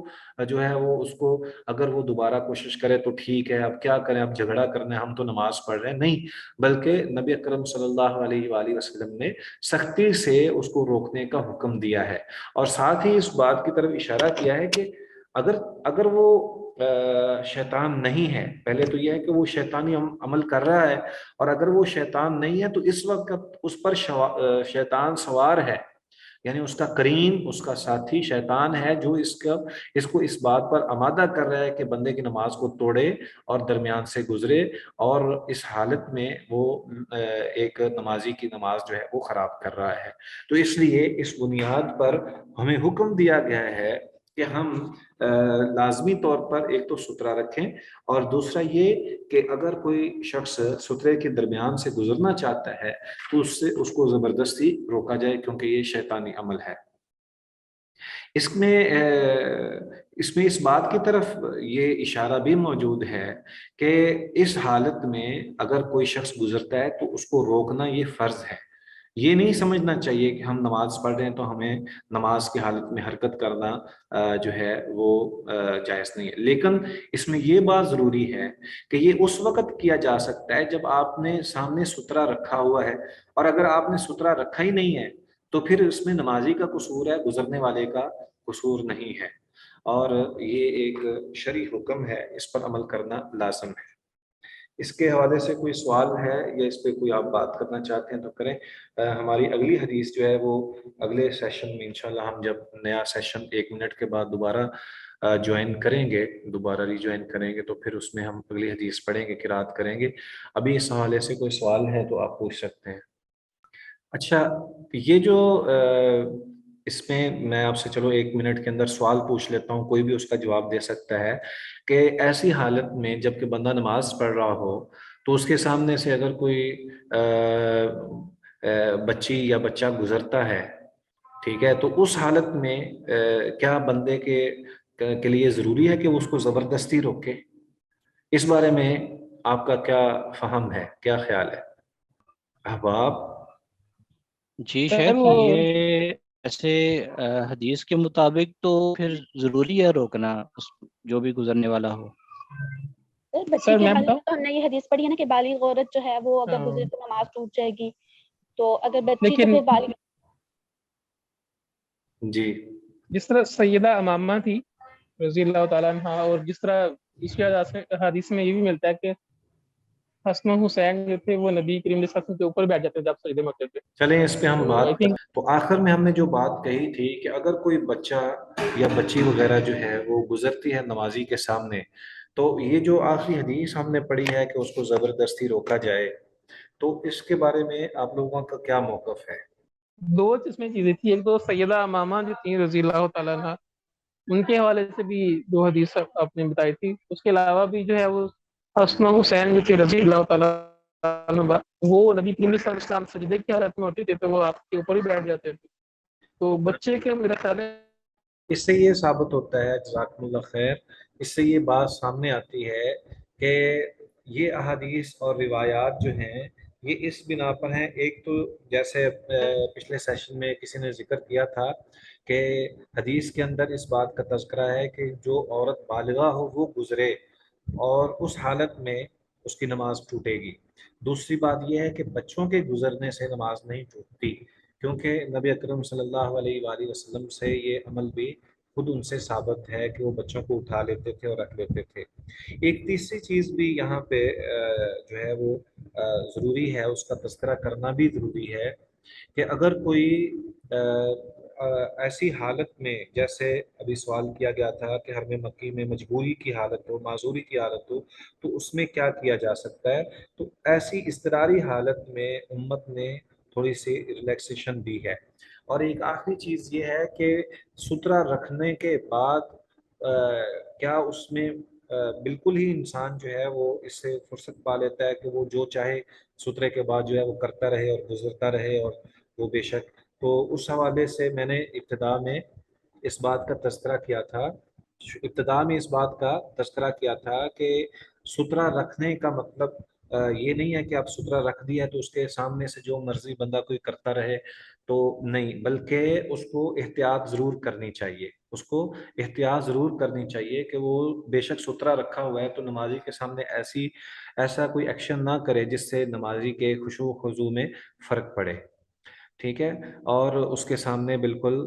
جو ہے وہ اس کو، اگر وہ دوبارہ کوشش کرے تو ٹھیک ہے، اب کیا کریں، اب جھگڑا کرنا ہے، ہم تو نماز پڑھ رہے ہیں، نہیں، بلکہ نبی اکرم صلی اللہ علیہ وآلہ وسلم نے سختی سے اس کو روکنے کا حکم دیا ہے. اور ساتھ ہی اس بات کی طرف اشارہ کیا ہے کہ اگر وہ شیطان نہیں ہے، پہلے تو یہ ہے کہ وہ شیطانی عمل کر رہا ہے، اور اگر وہ شیطان نہیں ہے تو اس وقت اس پر شیطان سوار ہے، یعنی اس کا قرین، اس کا ساتھی شیطان ہے جو اس کو اس بات پر آمادہ کر رہا ہے کہ بندے کی نماز کو توڑے اور درمیان سے گزرے، اور اس حالت میں وہ ایک نمازی کی نماز جو ہے وہ خراب کر رہا ہے. تو اس لیے اس بنیاد پر ہمیں حکم دیا گیا ہے کہ ہم لازمی طور پر ایک تو سترہ رکھیں، اور دوسرا یہ کہ اگر کوئی شخص سترے کے درمیان سے گزرنا چاہتا ہے تو اس کو زبردستی روکا جائے، کیونکہ یہ شیطانی عمل ہے. اس میں اس بات کی طرف یہ اشارہ بھی موجود ہے کہ اس حالت میں اگر کوئی شخص گزرتا ہے تو اس کو روکنا یہ فرض ہے. یہ نہیں سمجھنا چاہیے کہ ہم نماز پڑھ رہے ہیں تو ہمیں نماز کی حالت میں حرکت کرنا جو ہے وہ جائز نہیں ہے. لیکن اس میں یہ بات ضروری ہے کہ یہ اس وقت کیا جا سکتا ہے جب آپ نے سامنے سترہ رکھا ہوا ہے، اور اگر آپ نے سترہ رکھا ہی نہیں ہے تو پھر اس میں نمازی کا قصور ہے، گزرنے والے کا قصور نہیں ہے. اور یہ ایک شرعی حکم ہے، اس پر عمل کرنا لازم ہے. اس کے حوالے سے کوئی سوال ہے یا اس پہ کوئی آپ بات کرنا چاہتے ہیں تو کریں. ہماری اگلی حدیث جو ہے وہ اگلے سیشن میں انشاءاللہ ہم جب نیا سیشن 1 منٹ کے بعد دوبارہ جوائن کریں گے، دوبارہ ری جوائن کریں گے، تو پھر اس میں ہم اگلی حدیث پڑھیں گے، قرات کریں گے. ابھی اس حوالے سے کوئی سوال ہے تو آپ پوچھ سکتے ہیں. اچھا، یہ جو اس میں آپ سے چلو 1 منٹ کے اندر سوال پوچھ لیتا ہوں، کوئی بھی اس کا جواب دے سکتا ہے کہ ایسی حالت میں جب کہ بندہ نماز پڑھ رہا ہو تو اس کے سامنے سے اگر کوئی بچی یا بچہ گزرتا ہے، ٹھیک ہے، تو اس حالت میں کیا بندے کے لیے ضروری ہے کہ وہ اس کو زبردستی روکے؟ اس بارے میں آپ کا کیا فہم ہے، کیا خیال ہے احباب؟ جی سر شیخ، وہ یہ ایسے حدیث کے مطابق تو پھر ضروری ہے روکنا جو بھی گزرنے والا ہو. بچی سر کے میں حالت بتاؤں؟ میں تو ہم نے یہ حدیث پڑھی ہے نا کہ بالغ عورت جو ہے وہ اگر گزرے تو نماز ٹوٹ جائے گی، تو اگر بچی تو لیکن پھر بالغ. جی، جس طرح سیدہ امامہ تھی رضی اللہ تعالیٰ عنہ، اور جس طرح اس حدیث میں یہ بھی ملتا ہے کہ حسن و حسین جو تھے وہ نبی کریم علیہ السلام کے اوپر بیٹھ جاتے جب سجدے میں ہوتے تھے. چلیں اس پہ ہم تو بات آئی تھنک تو آخر میں ہم نے جو بات کہی تھی کہ اگر کوئی بچہ یا بچی وغیرہ جو ہے وہ گزرتی ہے نمازی کے سامنے، تو یہ جو آخری حدیث ہم نے پڑھی ہے کہ اس کو زبردستی روکا جائے، تو اس کے بارے میں آپ لوگوں کا کیا موقف ہے؟ 2 اس میں چیزیں تھی. ایک تو سیدہ امامہ جو تھیں رضی اللہ تعالیٰ عنہ، ان کے حوالے سے بھی 2 حدیث آپ نے بتائی تھی. اس کے علاوہ بھی جو ہے وہ حسن حسین جو تھے رضی اللہ تعالیٰ عنہ، وہ نبی کریم صلی اللہ علیہ وسلم سجدے کی حالت میں ہوتے تھے تو وہ آپ کے اوپر ہی بیٹھ جاتے تھے. تو بچے کے میرا خیال ہے اس سے یہ ثابت ہوتا ہے، جزاکم اللہ خیر، اس سے یہ بات سامنے آتی ہے کہ یہ احادیث اور روایات جو ہیں یہ اس بنا پر ہیں. ایک تو جیسے پچھلے سیشن میں کسی نے ذکر کیا تھا کہ حدیث کے اندر اس بات کا تذکرہ ہے کہ جو عورت بالغہ ہو وہ گزرے اور اس حالت میں اس کی نماز ٹوٹے گی. دوسری بات یہ ہے کہ بچوں کے گزرنے سے نماز نہیں ٹوٹتی، کیونکہ نبی اکرم صلی اللہ علیہ وآلہ وسلم سے یہ عمل بھی خود ان سے ثابت ہے کہ وہ بچوں کو اٹھا لیتے تھے اور رکھ لیتے تھے. ایک تیسری چیز بھی یہاں پہ جو ہے وہ ضروری ہے، اس کا تذکرہ کرنا بھی ضروری ہے کہ اگر کوئی ایسی حالت میں، جیسے ابھی سوال کیا گیا تھا کہ حرم مکی میں مجبوری کی حالت ہو، معذوری کی حالت ہو، تو اس میں کیا کیا جا سکتا ہے. تو ایسی اضطراری حالت میں امت نے تھوڑی سی ریلیکسیشن دی ہے. اور ایک آخری چیز یہ ہے کہ سترہ رکھنے کے بعد کیا اس میں بالکل ہی انسان جو ہے وہ اس سے فرصت پا لیتا ہے کہ وہ جو چاہے سترے کے بعد جو ہے وہ کرتا رہے اور گزرتا رہے، اور وہ بے شک. تو اس حوالے سے میں نے ابتدا میں اس بات کا تذکرہ کیا تھا کہ سترہ رکھنے کا مطلب یہ نہیں ہے کہ آپ سترہ رکھ دیا تو اس کے سامنے سے جو مرضی بندہ کوئی کرتا رہے، تو نہیں، بلکہ اس کو احتیاط ضرور کرنی چاہیے کہ وہ بے شک سترہ رکھا ہوا ہے تو نمازی کے سامنے ایسا کوئی ایکشن نہ کرے جس سے نمازی کے خشوع و خضوع میں فرق پڑے. ٹھیک ہے، اور اس کے سامنے بالکل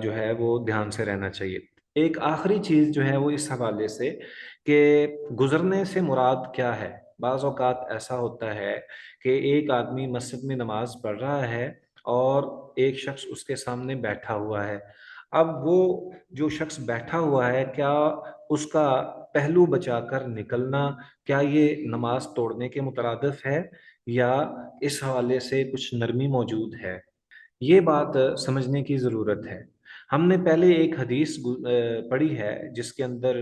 جو ہے وہ دھیان سے رہنا چاہیے. ایک آخری چیز جو ہے وہ اس حوالے سے کہ گزرنے سے مراد کیا ہے. بعض اوقات ایسا ہوتا ہے کہ ایک آدمی مسجد میں نماز پڑھ رہا ہے اور ایک شخص اس کے سامنے بیٹھا ہوا ہے. اب وہ جو شخص بیٹھا ہوا ہے، کیا اس کا پہلو بچا کر نکلنا، کیا یہ نماز توڑنے کے مترادف ہے یا اس حوالے سے کچھ نرمی موجود ہے؟ یہ بات سمجھنے کی ضرورت ہے. ہم نے پہلے ایک حدیث پڑھی ہے جس کے اندر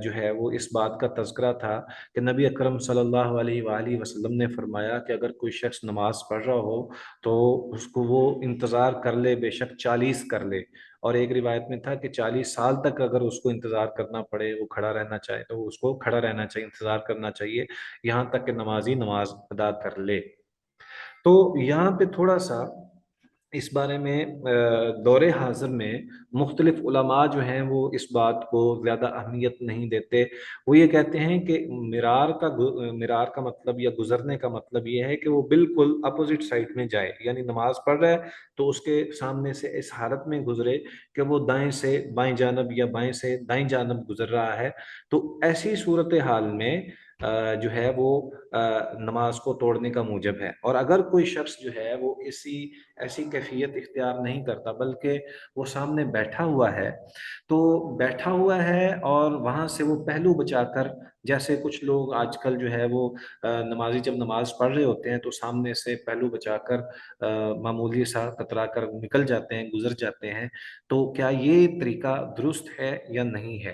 جو ہے وہ اس بات کا تذکرہ تھا کہ نبی اکرم صلی اللہ علیہ وآلہ وسلم نے فرمایا کہ اگر کوئی شخص نماز پڑھ رہا ہو تو اس کو وہ انتظار کر لے، بے شک 40 کر لے. اور ایک روایت میں تھا کہ 40 سال تک اگر اس کو انتظار کرنا پڑے، وہ کھڑا رہنا چاہے تو اس کو کھڑا رہنا چاہیے، انتظار کرنا چاہیے یہاں تک کہ نمازی نماز ادا کر لے. تو یہاں پہ تھوڑا سا اس بارے میں دور حاضر میں مختلف علماء جو ہیں وہ اس بات کو زیادہ اہمیت نہیں دیتے. وہ یہ کہتے ہیں کہ مرار کا مطلب یا گزرنے کا مطلب یہ ہے کہ وہ بالکل اپوزٹ سائڈ میں جائے، یعنی نماز پڑھ رہا ہے تو اس کے سامنے سے اس حالت میں گزرے کہ وہ دائیں سے بائیں جانب یا بائیں سے دائیں جانب گزر رہا ہے. تو ایسی صورتحال میں جو ہے وہ نماز کو توڑنے کا موجب ہے. اور اگر کوئی شخص جو ہے وہ ایسی کیفیت اختیار نہیں کرتا بلکہ وہ سامنے بیٹھا ہوا ہے اور وہاں سے وہ پہلو بچا کر، جیسے کچھ لوگ آج کل جو ہے وہ نمازی جب نماز پڑھ رہے ہوتے ہیں تو سامنے سے پہلو بچا کر معمولی سا کترا کر نکل جاتے ہیں، گزر جاتے ہیں، تو کیا یہ طریقہ درست ہے یا نہیں ہے؟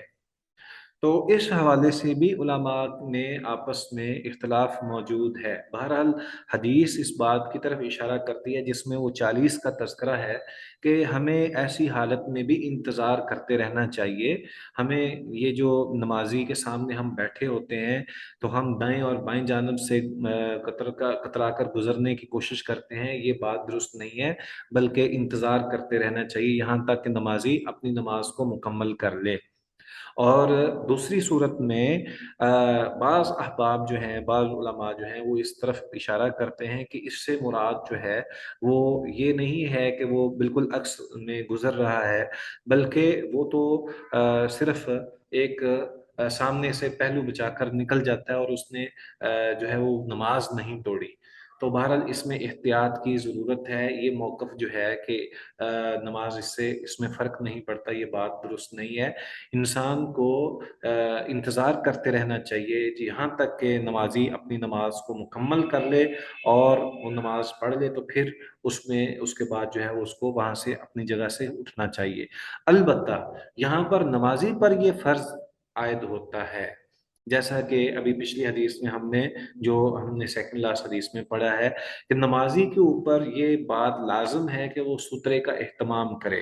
تو اس حوالے سے بھی علماء میں آپس میں اختلاف موجود ہے. بہرحال حدیث اس بات کی طرف اشارہ کرتی ہے جس میں وہ 40 کا تذکرہ ہے کہ ہمیں ایسی حالت میں بھی انتظار کرتے رہنا چاہیے. ہمیں یہ جو نمازی کے سامنے ہم بیٹھے ہوتے ہیں تو ہم دائیں اور بائیں جانب سے کترا کر گزرنے کی کوشش کرتے ہیں، یہ بات درست نہیں ہے، بلکہ انتظار کرتے رہنا چاہیے یہاں تک کہ نمازی اپنی نماز کو مکمل کر لے. اور دوسری صورت میں بعض احباب جو ہیں، بعض علماء جو ہیں وہ اس طرف اشارہ کرتے ہیں کہ اس سے مراد جو ہے وہ یہ نہیں ہے کہ وہ بالکل عکس میں گزر رہا ہے، بلکہ وہ تو صرف ایک سامنے سے پہلو بچا کر نکل جاتا ہے اور اس نے جو ہے وہ نماز نہیں توڑی. تو بہرحال اس میں احتیاط کی ضرورت ہے. یہ موقف جو ہے کہ نماز اس میں فرق نہیں پڑتا، یہ بات درست نہیں ہے. انسان کو انتظار کرتے رہنا چاہیے یہاں تک کہ نمازی اپنی نماز کو مکمل کر لے اور وہ نماز پڑھ لے، تو پھر اس کے بعد جو ہے اس کو وہاں سے اپنی جگہ سے اٹھنا چاہیے. البتہ یہاں پر نمازی پر یہ فرض عائد ہوتا ہے، جیسا کہ ابھی پچھلی حدیث میں ہم نے سیکنڈ لاسٹ حدیث میں پڑھا ہے کہ نمازی کے اوپر یہ بات لازم ہے کہ وہ سترے کا اہتمام کرے.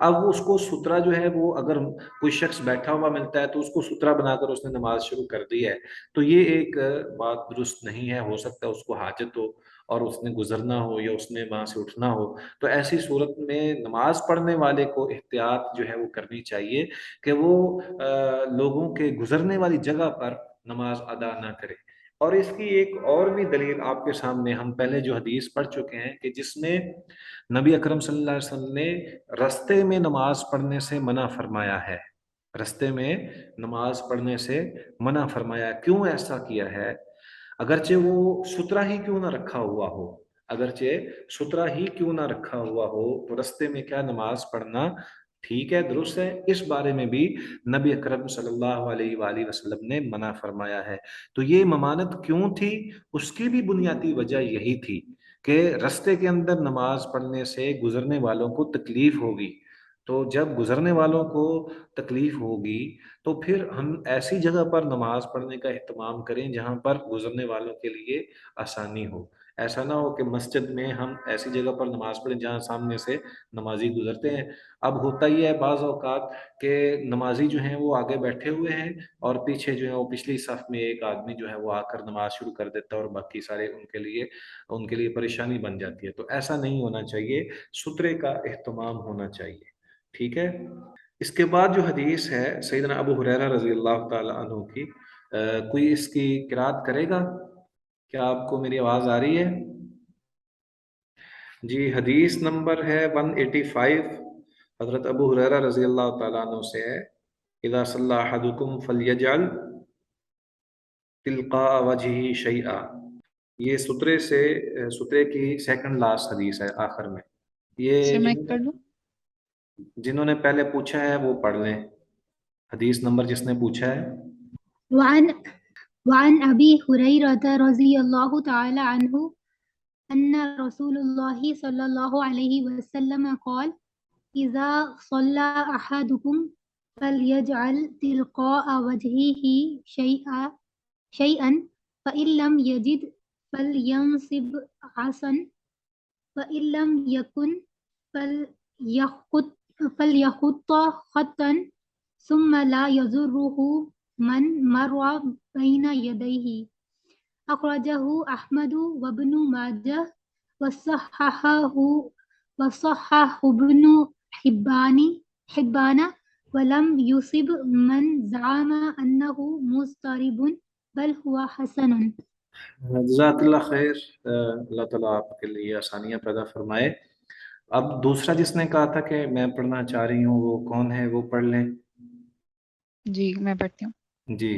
اب اس کو سترا جو ہے وہ اگر کوئی شخص بیٹھا ہوا ملتا ہے تو اس کو سترا بنا کر اس نے نماز شروع کر دی ہے، تو یہ ایک بات درست نہیں ہے. ہو سکتا ہے اس کو حاجت ہو اور اس نے گزرنا ہو یا اس نے وہاں سے اٹھنا ہو، تو ایسی صورت میں نماز پڑھنے والے کو احتیاط جو ہے وہ کرنی چاہیے کہ وہ لوگوں کے گزرنے والی جگہ پر نماز ادا نہ کرے. اور اس کی ایک اور بھی دلیل آپ کے سامنے ہم پہلے جو حدیث پڑھ چکے ہیں کہ جس میں نبی اکرم صلی اللہ علیہ وسلم نے رستے میں نماز پڑھنے سے منع فرمایا ہے. رستے میں نماز پڑھنے سے منع فرمایا. کیوں ایسا کیا ہے؟ اگرچہ وہ سترا ہی کیوں نہ رکھا ہوا ہو، تو رستے میں کیا نماز پڑھنا ٹھیک ہے، درست ہے. اس بارے میں بھی نبی اکرم صلی اللہ علیہ وآلہ وسلم نے منع فرمایا ہے. تو یہ ممانت کیوں تھی؟ اس کی بھی بنیادی وجہ یہی تھی کہ رستے کے اندر نماز پڑھنے سے گزرنے والوں کو تکلیف ہوگی. تو جب گزرنے والوں کو تکلیف ہوگی تو پھر ہم ایسی جگہ پر نماز پڑھنے کا اہتمام کریں جہاں پر گزرنے والوں کے لیے آسانی ہو. ایسا نہ ہو کہ مسجد میں ہم ایسی جگہ پر نماز پڑھیں جہاں سامنے سے نمازی گزرتے ہیں. اب ہوتا ہی ہے بعض اوقات کہ نمازی جو ہیں وہ آگے بیٹھے ہوئے ہیں اور پیچھے جو ہے وہ پچھلی صف میں ایک آدمی جو ہے وہ آ کر نماز شروع کر دیتا ہے اور باقی سارے ان کے لیے پریشانی بن جاتی ہے. تو ایسا نہیں ہونا چاہیے، سترے کا اہتمام ہونا چاہیے. ٹھیک ہے. اس کے بعد جو حدیث ہے سیدنا ابو ہریرہ رضی اللہ تعالی عنہ کی، کوئی اس کی قرات کرے گا؟ کیا آپ کو میری آواز آ رہی ہے؟ جی، حدیث نمبر ہے 185. حضرت ابو ہریرہ رضی اللہ تعالیٰ عنہ سے ہے، اذا صلی احدکم فلیجعل تلقاء وجہہ شیئا. یہ سترے کی سیکنڈ لاسٹ حدیث ہے آخر میں. یہ جنہوں نے پہلے پوچھا ہے وہ پڑھ لیں حدیث نمبر جس نے پوچھا ہے. وعن ابی ہریرہ رضی اللہ تعالی عنہ ان رسول اللہ صلی اللہ علیہ وسلم قال اذا صلی احدکم فلیجعل تلقاء وجہہ شیئا فإن لم يجد فلينصب عصا فإن لم يكن فليخط خطا ثم لا يضره من مر بين يديه. أخرجه أحمد وابن ماجه وصححه ابن حبان ولم يصب من زعم أنه مضطرب بل هو حسن. جزاک اللہ خیر. اللہ تعالیٰ آپ کے لیے آسانیاں پیدا فرمائے. اب دوسرا جس نے کہا تھا کہ میں پڑھنا چاہ رہی ہوں وہ کون ہے؟ وہ پڑھ لیں. جی میں پڑھتی ہوں. جی.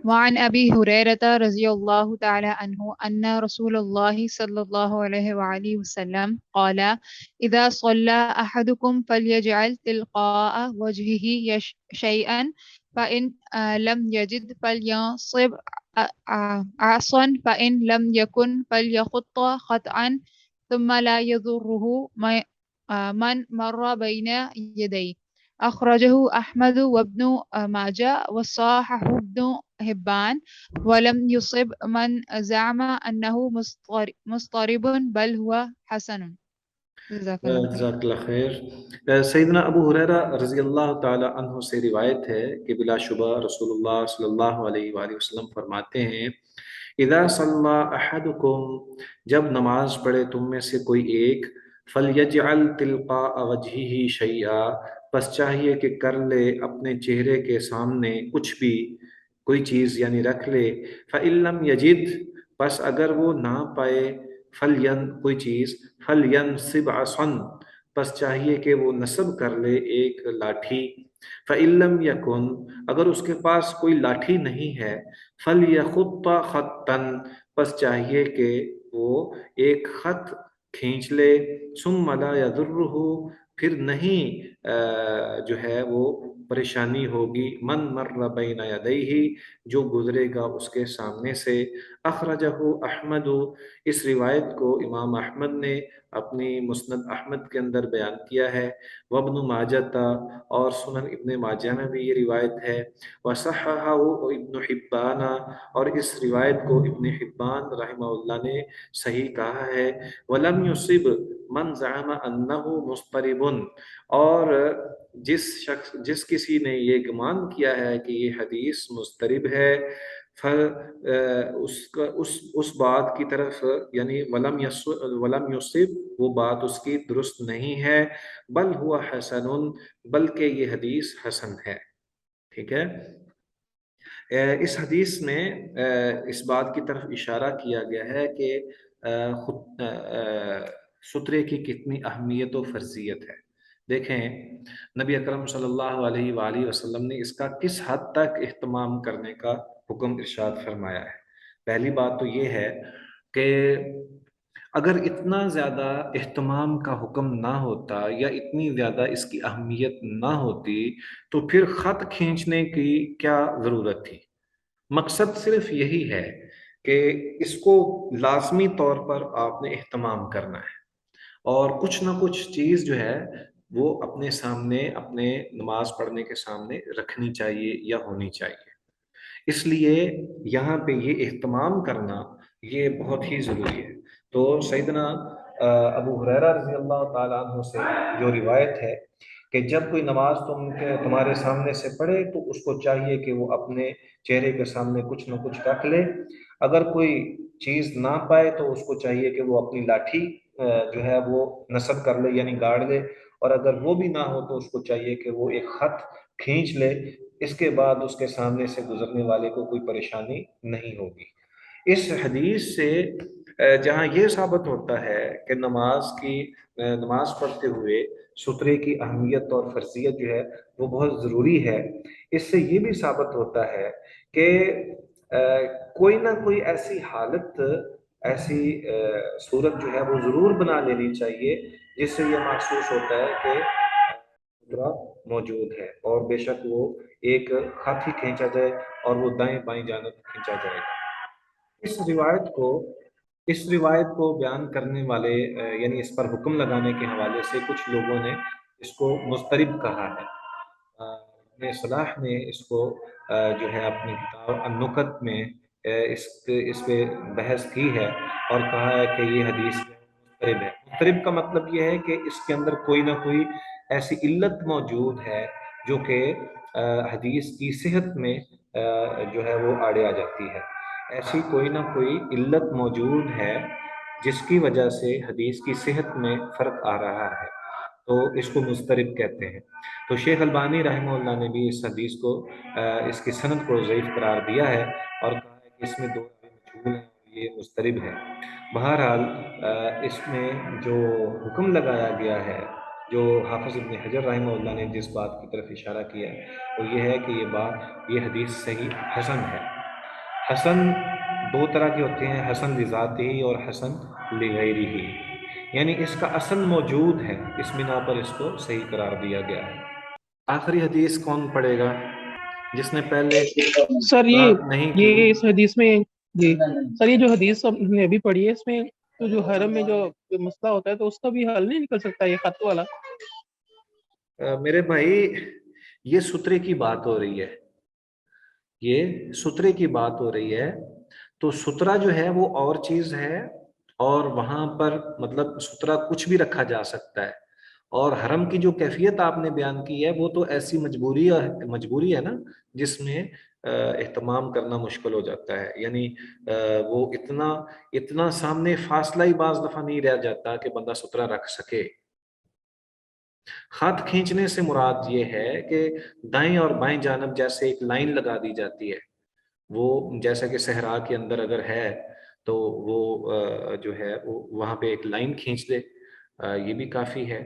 وعن ابی ہریرہ رضی اللہ تعالی عنہ ان رسول اللہ صلی اللہ علیہ وآلہ وسلم قال اذا صلى احدكم فليجعل تلقاء وجهه شيئا فإن لم يجد فلينصب عصا فإن لم يكن فليخط خطأ ثم لا يضره من مر بين يديه. أخرجه أحمد وابن ماجه وصححه ابن حبان ولم يصب من زعم أنه مضطرب بل هو حسن. جزاک اللہ خیر. سیدنا ابو ہریرہ رضی اللہ تعالی عنہ سے روایت ہے کہ بلا شبہ رسول اللہ صلی اللہ علیہ وآلہ وسلم فرماتے ہیں اذا صلی احدکم، جب نماز پڑھے تم میں سے کوئی ایک، فلیجعل تلقاء وجہہ شیئا، پس چاہیے کہ کر لے اپنے چہرے کے سامنے کچھ بھی، کوئی چیز یعنی رکھ لے. فَإِن لَمْ يَجِدْ، پس اگر وہ نہ پائے کوئی چیز، فَلْيَنْصِبْ عَصًا، پس چاہیے کہ وہ نصب کر لے ایک لاٹھی. فَإِن لَمْ يَكُنْ، اگر اس کے پاس کوئی لاٹھی نہیں ہے، فَلْيَخُطَّ خَطًّا، بس چاہیے کہ وہ ایک خط کھینچ لے، ثم لا یضرہ، پھر نہیں جو ہے وہ پریشانی ہوگی، من مر بین یدیہ، جو گزرے گا اس کے سامنے سے۔ اخرجہ احمد، اس روایت کو امام احمد نے اپنی مسند احمد کے اندر بیان کیا ہے، وابن ماجہ، اور سنن ابن ماجہ میں بھی یہ روایت ہے، وصححہ ابن حبان، اور اس روایت کو ابن حبان رحمہ اللہ نے صحیح کہا ہے، ولم یصب من زعم انہ مضطرب، اور جس کسی نے یہ گمان کیا ہے کہ یہ حدیث مضطرب ہے، اس بات کی طرف یعنی ولم یصب، وہ بات اس کی درست نہیں ہے، بل ہوا حسن، بلکہ یہ حدیث حسن ہے۔ ٹھیک ہے، اس حدیث میں اس بات کی طرف اشارہ کیا گیا ہے کہ سترے کی کتنی اہمیت و فرضیت ہے۔ دیکھیں نبی اکرم صلی اللہ علیہ وآلہ وسلم نے اس کا کس حد تک اہتمام کرنے کا حکم ارشاد فرمایا ہے۔ پہلی بات تو یہ ہے کہ اگر اتنا زیادہ اہتمام کا حکم نہ ہوتا یا اتنی زیادہ اس کی اہمیت نہ ہوتی تو پھر خط کھینچنے کی کیا ضرورت تھی؟ مقصد صرف یہی ہے کہ اس کو لازمی طور پر آپ نے اہتمام کرنا ہے، اور کچھ نہ کچھ چیز جو ہے وہ اپنے سامنے، اپنے نماز پڑھنے کے سامنے رکھنی چاہیے یا ہونی چاہیے۔ اس لیے یہاں پہ یہ اہتمام کرنا یہ بہت ہی ضروری ہے۔ تو سیدنا ابو ہریرہ رضی اللہ تعالیٰ عنہ سے جو روایت ہے کہ جب کوئی نماز تمہارے سامنے سے پڑھے تو اس کو چاہیے کہ وہ اپنے چہرے کے سامنے کچھ نہ کچھ رکھ لے، اگر کوئی چیز نہ پائے تو اس کو چاہیے کہ وہ اپنی لاٹھی جو ہے وہ نصب کر لے یعنی گاڑ لے، اور اگر وہ بھی نہ ہو تو اس کو چاہیے کہ وہ ایک خط کھینچ لے، اس کے بعد اس کے سامنے سے گزرنے والے کو کوئی پریشانی نہیں ہوگی۔ اس حدیث سے جہاں یہ ثابت ہوتا ہے کہ نماز پڑھتے ہوئے سترے کی اہمیت اور فرضیت جو ہے وہ بہت ضروری ہے، اس سے یہ بھی ثابت ہوتا ہے کہ کوئی نہ کوئی ایسی حالت، ایسی صورت جو ہے وہ ضرور بنا لینی چاہیے جس سے یہ محسوس ہوتا ہے کہ سترہ موجود ہے، اور بے شک وہ ایک خط ہی کھینچا جائے اور وہ دائیں بائیں جانب کھینچا جائے گا۔ اس روایت کو بیان کرنے والے یعنی اس پر حکم لگانے کے حوالے سے کچھ لوگوں نے اس کو مضطرب کہا ہے۔ ابن صلاح نے اس کو جو ہے اپنی کتاب النکت میں اس پہ بحث کی ہے اور کہا ہے کہ یہ حدیث مضطرب ہے۔ مضطرب کا مطلب یہ ہے کہ اس کے اندر کوئی نہ کوئی ایسی علت موجود ہے جو کہ حدیث کی صحت میں جو ہے وہ آڑے آ جاتی ہے، ایسی کوئی نہ کوئی علت موجود ہے جس کی وجہ سے حدیث کی صحت میں فرق آ رہا ہے، تو اس کو مضطرب کہتے ہیں۔ تو شیخ البانی رحمہ اللہ نے بھی اس حدیث کو اس کی سند کو ضعیف قرار دیا ہے اور کہا ہے کہ اس میں دو راوی مجہول ہیں اور یہ مضطرب ہے۔ بہرحال اس میں جو حکم لگایا گیا ہے، جو حافظ ابن حجر رحمہ اللہ نے جس بات کی طرف اشارہ کیا ہے وہ یہ ہے کہ یہ حدیث صحیح حسن ہے۔ حسن دو طرح کے ہوتے ہیں، حسن لذاتہ اور حسن لغیرہ، یعنی اس کا اصل موجود ہے، اس بنا پر اس کو صحیح قرار دیا گیا ہے۔ آخری حدیث کون پڑھے گا؟ جس نے پہلے سر نہیں کی۔ یہ اس حدیث میں جی سر، یہ جو حدیث ہم نے ابھی پڑھی ہے اس میں تو جو حرم میں جو مسئلہ ہوتا ہے تو اس کا بھی حل نہیں نکل سکتا یہ خط والا؟ میرے بھائی یہ سترے کی بات ہو رہی ہے، یہ سترے کی بات ہو رہی ہے، تو سترہ جو ہے وہ اور چیز ہے، اور وہاں پر مطلب سترہ کچھ بھی رکھا جا سکتا ہے، اور حرم کی جو کیفیت آپ نے بیان کی ہے وہ تو ایسی مجبوری ہے نا جس میں اہتمام کرنا مشکل ہو جاتا ہے، یعنی وہ اتنا سامنے فاصلہ ہی بعض دفعہ نہیں رہ جاتا کہ بندہ سترہ رکھ سکے۔ خط کھینچنے سے مراد یہ ہے کہ دائیں اور بائیں جانب جیسے ایک لائن لگا دی جاتی ہے، وہ جیسا کہ صحرا کے اندر اگر ہے تو وہ جو ہے وہ وہاں پہ ایک لائن کھینچ دے، یہ بھی کافی ہے۔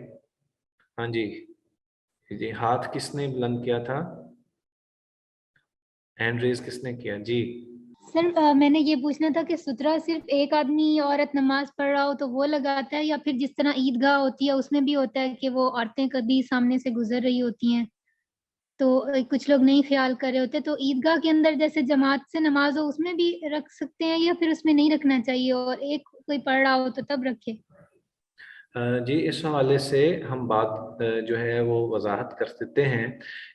ہاں جی ہاتھ کس نے بلند کیا تھا؟ ہینڈ ریز کس نے کیا؟ جی سر میں نے یہ پوچھنا تھا کہ سترہ صرف ایک آدمی عورت نماز پڑھ رہا ہو تو وہ لگاتا ہے، یا پھر جس طرح عیدگاہ ہوتی ہے اس میں بھی ہوتا ہے کہ وہ عورتیں کبھی سامنے سے گزر رہی ہوتی ہیں تو کچھ لوگ نہیں خیال کر رہے ہوتے، تو عیدگاہ کے اندر جیسے جماعت سے نماز ہو اس میں بھی رکھ سکتے ہیں یا پھر اس میں نہیں رکھنا چاہیے، اور ایک کوئی پڑھ رہا ہو تو تب رکھے؟ جی اس حوالے سے ہم بات جو ہے وہ وضاحت کر دیتے ہیں۔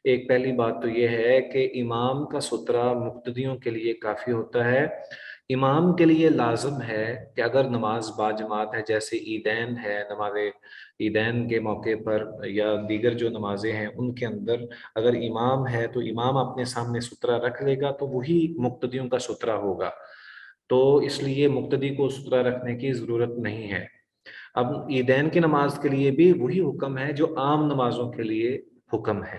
ایک پہلی بات تو یہ ہے کہ امام کا سترہ مقتدیوں کے لیے کافی ہوتا ہے۔ امام کے لیے لازم ہے کہ اگر نماز باجماعت ہے، جیسے عیدین ہے، نماز عیدین کے موقع پر یا دیگر جو نمازیں ہیں ان کے اندر اگر امام ہے تو امام اپنے سامنے سترہ رکھ لے گا تو وہی مقتدیوں کا سترہ ہوگا، تو اس لیے مقتدی کو سترہ رکھنے کی ضرورت نہیں ہے۔ اب عیدین کی نماز کے لیے بھی وہی حکم ہے جو عام نمازوں کے لیے حکم ہے،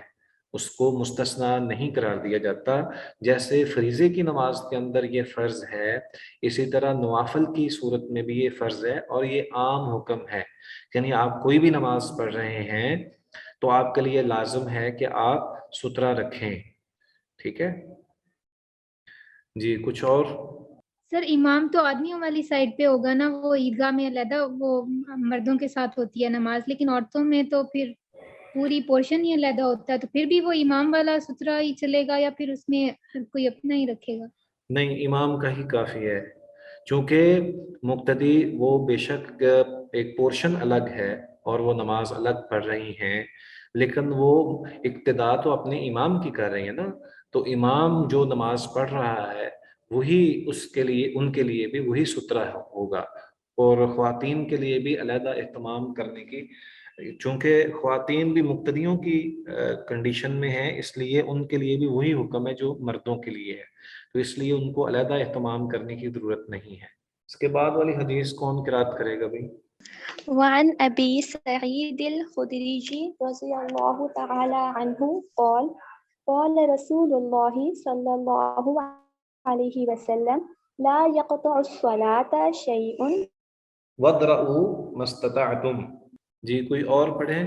اس کو مستثنا نہیں قرار دیا جاتا۔ جیسے فریضے کی نماز کے اندر یہ فرض ہے، اسی طرح نوافل کی صورت میں بھی یہ فرض ہے اور یہ عام حکم ہے، یعنی آپ کوئی بھی نماز پڑھ رہے ہیں تو آپ کے لیے لازم ہے کہ آپ سترہ رکھیں، ٹھیک ہے جی۔ کچھ اور؟ سر امام تو آدمیوں والی سائڈ پہ ہوگا نا، وہ عیدگاہ میں علیحدہ وہ مردوں کے ساتھ ہوتی ہے نماز، لیکن عورتوں میں تو پھر پوری پورشن ہی علیحدہ ہوتا ہے، تو پھر بھی وہ امام والا سترہ ہی چلے گا یا پھر اس میں کوئی اپنا ہی رکھے گا؟ نہیں، امام کا ہی کافی ہے، چونکہ مقتدی وہ بے شک ایک پورشن الگ ہے اور وہ نماز الگ پڑھ رہی ہیں، لیکن وہ اقتداء تو اپنے امام کی کر رہی ہیں نا، تو امام جو نماز پڑھ رہا ہے وہی اس کے لیے، ان کے لیے بھی وہی سترہ ہوگا، اور خواتین کے لیے بھی علیحدہ اہتمام کرنے کی، چونکہ خواتین بھی مقتدیوں کی کنڈیشن میں ہیں، اس لیے ان کے لیے بھی وہی حکم ہے جو مردوں کے لیے ہے، تو اس لیے ان کو علیحدہ اہتمام کرنے کی ضرورت نہیں ہے۔ اس کے بعد والی حدیث کون قرات کرے گا بھائی؟ وعن أبي سعيد الخدري رضي الله تعالى عنه قال قال رسول الله صلى الله عليه وسلم لا يقطع الصلاة شيء وَادْرَؤُوا مَا اسْتَطَعْتُمْ۔ جی کوئی اور پڑھیں،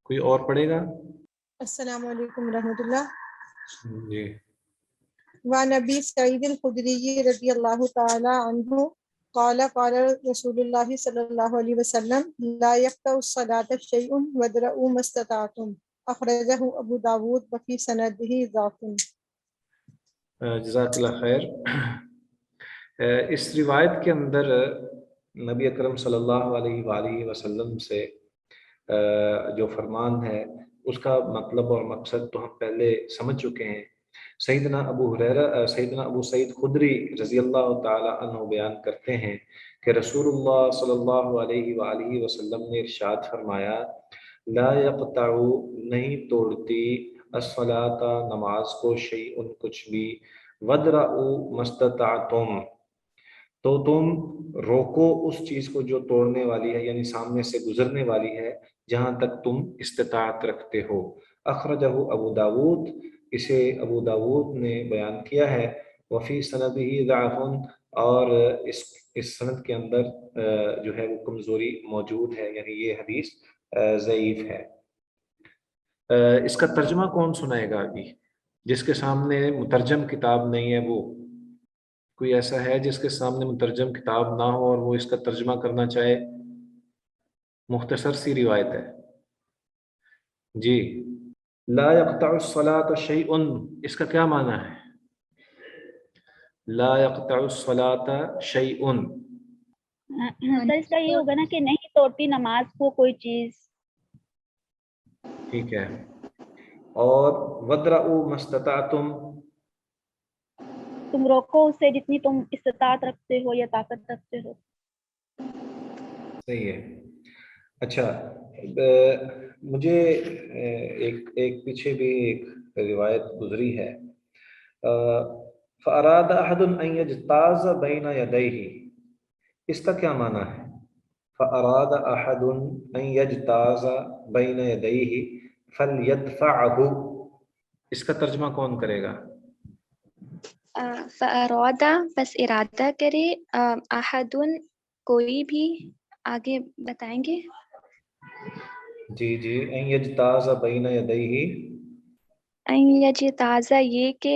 کوئی اور پڑھے گا؟ السلام علیکم ورحمۃ اللہ۔ جی وعن ابی سعید الخدری رضی اللہ تعالی عنہ قال قال رسول اللہ صلی اللہ علیہ وسلم لا يقطع الصلاة شيء وادرؤوا ما استطعتم اخرجہ ابو داود وفی سندہ ضعف۔ جزاک اللہ خیر۔ اس روایت کے اندر نبی اکرم صلی اللہ علیہ وآلہ وسلم سے جو فرمان ہے اس کا مطلب اور مقصد تو ہم پہلے سمجھ چکے ہیں۔ سیدنا ابو سعید خدری رضی اللہ تعالی عنہ بیان کرتے ہیں کہ رسول اللہ صلی اللہ علیہ وآلہ وسلم نے ارشاد فرمایا لا یقطع، نہیں توڑتی، الصلاۃ، نماز کو، شیء، کچھ بھی، وَادْرَؤُوا مَا اسْتَطَعْتُمْ، تو تم روکو اس چیز کو جو توڑنے والی ہے، یعنی سامنے سے گزرنے والی ہے، جہاں تک تم استطاعت رکھتے ہو۔ اخرجہ ابو داود، اسے ابو داود نے بیان کیا ہے، وفی سندہ ضعف، اور اس سند کے اندر جو ہے وہ کمزوری موجود ہے، یعنی یہ حدیث ضعیف ہے۔ اس کا ترجمہ کون سنائے گا ابھی؟ جس کے سامنے مترجم کتاب نہیں ہے، وہ کوئی ایسا ہے جس کے سامنے مترجم کتاب نہ ہو اور وہ اس کا ترجمہ کرنا چاہے؟ مختصر سی روایت ہے جی۔ لا يقطع الصلاة شيء، اس کا کیا معنی ہے؟ لا يقطع الصلاة شيء، سر اس کا یہ ہوگا نا کہ نہیں توڑتی نماز کو کوئی چیز۔ ٹھیک ہے۔ اور وَادْرَؤُوا مَا اسْتَطَعْتُمْ، تم روکو اسے جتنی تم استطاعت رکھتے ہو یا طاقت رکھتے ہو۔ صحیح ہے۔ اچھا، مجھے ایک پیچھے بھی ایک روایت گزری ہے، فَأَرَادَ أَحَدٌ أَن يَجْتَازَ بَيْنَ يَدَيْهِ، اس کا کیا معنی ہے؟ فَأَرَادَ أَحَدٌ أَن يَجْتَازَ بَيْنَ يَدَيْهِ فَلْيَدْفَعْهُ، اس کا ترجمہ کون کرے گا؟ فَأَرَادَ، بس ارادہ کرے، احدن، کوئی بھی، آگے بتائیں گے؟ جی ان یجتاز بین یدیہ، ان یجتاز، یہ کہ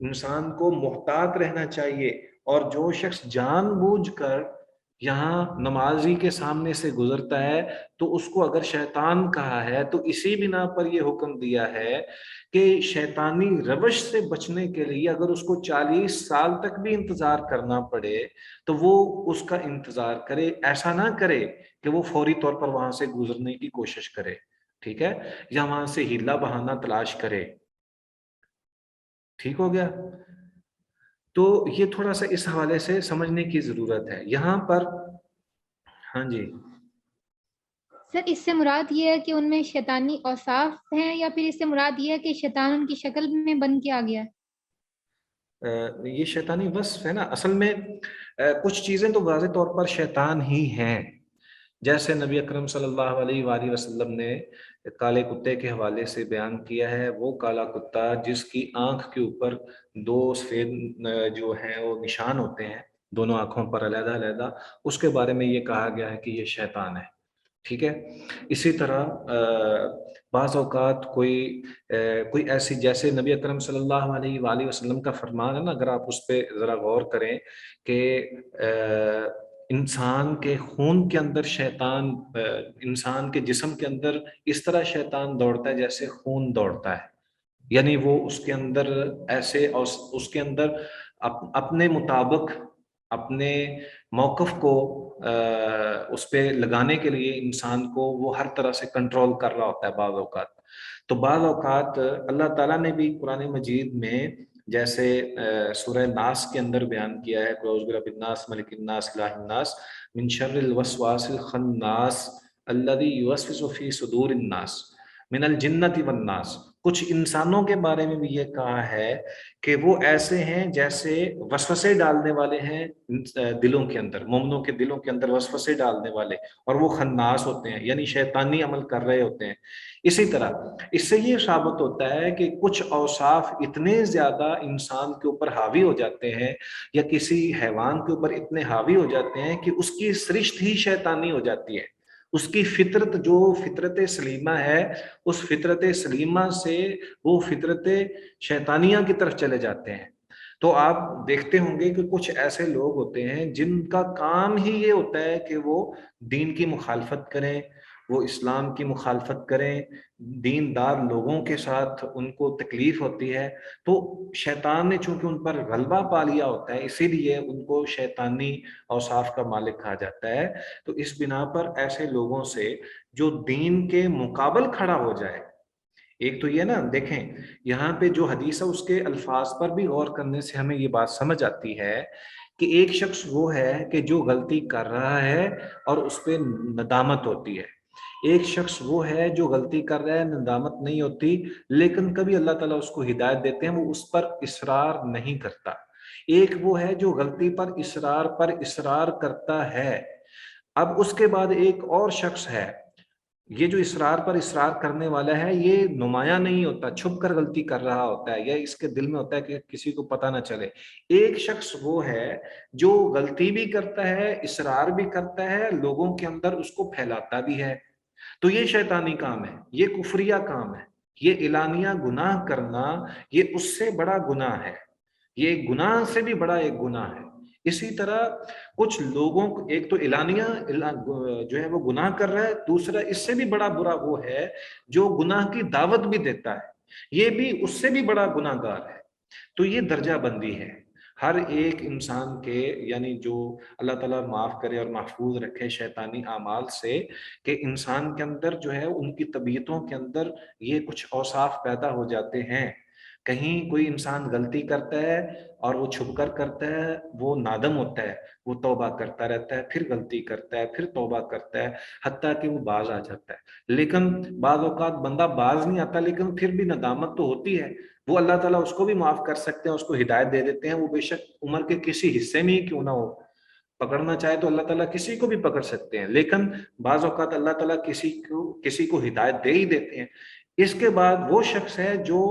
انسان کو محتاط رہنا چاہیے. اور جو شخص جان بوجھ کر یہاں نمازی کے سامنے سے گزرتا ہے تو اس کو اگر شیطان کہا ہے تو اسی بنا پر یہ حکم دیا ہے کہ شیطانی روش سے بچنے کے لیے اگر اس کو 40 سال تک بھی انتظار کرنا پڑے تو وہ اس کا انتظار کرے. ایسا نہ کرے کہ وہ فوری طور پر وہاں سے گزرنے کی کوشش کرے, ٹھیک ہے, یا وہاں سے ہیلا بہانہ تلاش کرے. ٹھیک ہو گیا؟ تو یہ تھوڑا سا اس حوالے سے سمجھنے کی ضرورت ہے یہاں پر. ہاں جی سر اس سے مراد یہ ہے کہ ان میں شیطانی اوصاف ہیں یا پھر اس سے مراد یہ ہے کہ شیطان ان کی شکل میں بن کے آ گیا ہے؟ یہ شیطانی وصف ہے نا. اصل میں کچھ چیزیں تو واضح طور پر شیطان ہی ہیں, جیسے نبی اکرم صلی اللہ علیہ وآلہ وسلم نے کالے کتے کے حوالے سے بیان کیا ہے. وہ کالا کتا جس کی آنکھ کے اوپر 2 سفید جو ہیں وہ نشان ہوتے ہیں دونوں آنکھوں پر علیحدہ علیحدہ, اس کے بارے میں یہ کہا گیا ہے کہ یہ شیطان ہے. ٹھیک ہے. اسی طرح بعض اوقات کوئی ایسی, جیسے نبی اکرم صلی اللہ علیہ وآلہ وسلم کا فرمان ہے نا, اگر آپ اس پہ ذرا غور کریں کہ انسان کے خون کے اندر شیطان, انسان کے جسم کے اندر اس طرح شیطان دوڑتا ہے جیسے خون دوڑتا ہے. یعنی وہ اس کے اندر ایسے, اور اس کے اندر اپنے مطابق اپنے موقف کو اس پہ لگانے کے لیے انسان کو وہ ہر طرح سے کنٹرول کر رہا ہوتا ہے بعض اوقات. تو بعض اوقات اللہ تعالیٰ نے بھی قرآن مجید میں جیسے سورہ ناس کے اندر بیان کیا ہے, اعوذ برب الناس ملک الناس الہ الناس من شر الوسواس الخناس الذی یوسوس فی صدور الناس من الجنۃ والناس. کچھ انسانوں کے بارے میں بھی یہ کہا ہے کہ وہ ایسے ہیں جیسے وسوسے ڈالنے والے ہیں دلوں کے اندر, مومنوں کے دلوں کے اندر وسوسے ڈالنے والے, اور وہ خناس ہوتے ہیں یعنی شیطانی عمل کر رہے ہوتے ہیں. اسی طرح اس سے یہ ثابت ہوتا ہے کہ کچھ اوصاف اتنے زیادہ انسان کے اوپر حاوی ہو جاتے ہیں یا کسی حیوان کے اوپر اتنے حاوی ہو جاتے ہیں کہ اس کی سرشت ہی شیطانی ہو جاتی ہے. اس کی فطرت جو فطرت سلیمہ ہے, اس فطرت سلیمہ سے وہ فطرت شیطانیہ کی طرف چلے جاتے ہیں. تو آپ دیکھتے ہوں گے کہ کچھ ایسے لوگ ہوتے ہیں جن کا کام ہی یہ ہوتا ہے کہ وہ دین کی مخالفت کریں, وہ اسلام کی مخالفت کریں, دیندار لوگوں کے ساتھ ان کو تکلیف ہوتی ہے. تو شیطان نے چونکہ ان پر غلبہ پا لیا ہوتا ہے اسی لیے ان کو شیطانی اوصاف کا مالک کہا جاتا ہے. تو اس بنا پر ایسے لوگوں سے جو دین کے مقابل کھڑا ہو جائے, ایک تو یہ نا دیکھیں یہاں پہ جو حدیث ہے اس کے الفاظ پر بھی غور کرنے سے ہمیں یہ بات سمجھ آتی ہے کہ ایک شخص وہ ہے کہ جو غلطی کر رہا ہے اور اس پہ ندامت ہوتی ہے. ایک شخص وہ ہے جو غلطی کر رہا ہے, ندامت نہیں ہوتی, لیکن کبھی اللہ تعالیٰ اس کو ہدایت دیتے ہیں, وہ اس پر اصرار نہیں کرتا. ایک وہ ہے جو غلطی پر اصرار کرتا ہے. اب اس کے بعد ایک اور شخص ہے, یہ جو اصرار پر اصرار کرنے والا ہے یہ نمایاں نہیں ہوتا, چھپ کر غلطی کر رہا ہوتا ہے, یا اس کے دل میں ہوتا ہے کہ کسی کو پتہ نہ چلے. ایک شخص وہ ہے جو غلطی بھی کرتا ہے, اصرار بھی کرتا ہے, لوگوں کے اندر اس کو پھیلاتا بھی ہے. تو یہ شیطانی کام ہے, یہ کفریہ کام ہے, یہ اعلانیہ گناہ کرنا یہ اس سے بڑا گناہ ہے, یہ گناہ سے بھی بڑا ایک گناہ ہے. اسی طرح کچھ لوگوں کو ایک تو اعلانیہ جو ہے وہ گناہ کر رہا ہے, دوسرا اس سے بھی بڑا برا وہ ہے جو گناہ کی دعوت بھی دیتا ہے, یہ بھی اس سے بھی بڑا گناہ گار ہے. تو یہ درجہ بندی ہے ہر ایک انسان کے, یعنی جو اللہ تعالیٰ معاف کرے اور محفوظ رکھے شیطانی اعمال سے, کہ انسان کے اندر جو ہے ان کی طبیعتوں کے اندر یہ کچھ اوصاف پیدا ہو جاتے ہیں. کہیں کوئی انسان غلطی کرتا ہے اور وہ چھپ کر کرتا ہے, وہ نادم ہوتا ہے, وہ توبہ کرتا رہتا ہے, پھر غلطی کرتا ہے, پھر توبہ کرتا ہے, حتیٰ کہ وہ باز آ جاتا ہے. لیکن بعض اوقات بندہ باز نہیں آتا لیکن پھر بھی ندامت تو ہوتی ہے, وہ اللہ تعالیٰ اس کو بھی معاف کر سکتے ہیں, اس کو ہدایت دے دیتے ہیں. وہ بے شک عمر کے کسی حصے میں ہی کیوں نہ ہو, پکڑنا چاہے تو اللہ تعالیٰ کسی کو بھی پکڑ سکتے ہیں, لیکن بعض اوقات اللہ تعالیٰ کسی کو ہدایت دے ہی دیتے ہیں. اس کے بعد وہ شخص ہے جو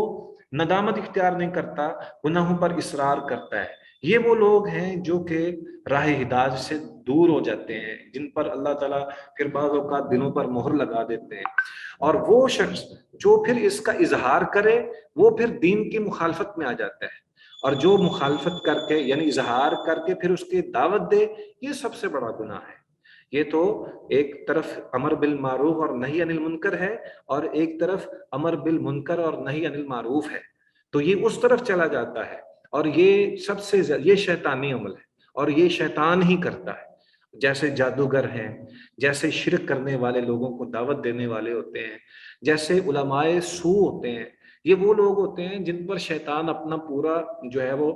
ندامت اختیار نہیں کرتا, گناہوں پر اصرار کرتا ہے. یہ وہ لوگ ہیں جو کہ راہ ہدایت سے دور ہو جاتے ہیں, جن پر اللہ تعالیٰ پھر بعض اوقات دلوں پر مہر لگا دیتے ہیں. اور وہ شخص جو پھر اس کا اظہار کرے وہ پھر دین کی مخالفت میں آ جاتا ہے. اور جو مخالفت کر کے یعنی اظہار کر کے پھر اس کی دعوت دے، یہ سب سے بڑا گناہ ہے۔ یہ تو ایک طرف امر بالمعروف اور نہی عن المنکر ہے، اور ایک طرف امر بالمنکر اور نہی عن المعروف ہے، تو یہ اس طرف چلا جاتا ہے، اور یہ سب سے یہ شیطانی عمل ہے، اور یہ شیطان ہی کرتا ہے۔ جیسے جادوگر ہیں، جیسے شرک کرنے والے لوگوں کو دعوت دینے والے ہوتے ہیں، جیسے علماء سو ہوتے ہیں، یہ وہ لوگ ہوتے ہیں جن پر شیطان اپنا پورا جو ہے وہ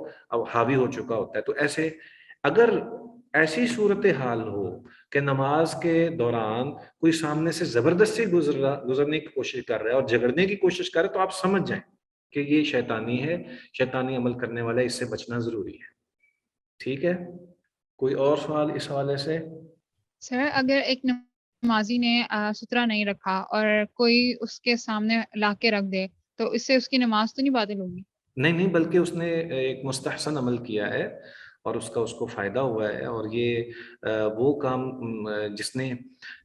حاوی ہو چکا ہوتا ہے۔ تو ایسے اگر ایسی صورتحال ہو کہ نماز کے دوران کوئی سامنے سے زبردستی گزرنے کی کوشش کر رہا ہے اور جھگڑنے کی کوشش کر رہا ہے، تو آپ سمجھ جائیں کہ یہ شیطانی ہے، شیطانی عمل کرنے والا ہے، اس سے بچنا ضروری ہے۔ ٹھیک ہے، کوئی اور سوال اس حوالے سے؟ سر اگر ایک نمازی نے سترہ نہیں رکھا اور کوئی اس کے سامنے لا کے رکھ دے تو اس سے اس کی نماز تو نہیں باطل ہوگی؟ نہیں، بلکہ اس نے ایک مستحسن عمل کیا ہے اور اس کا اس کو فائدہ ہوا ہے، اور یہ وہ کام جس نے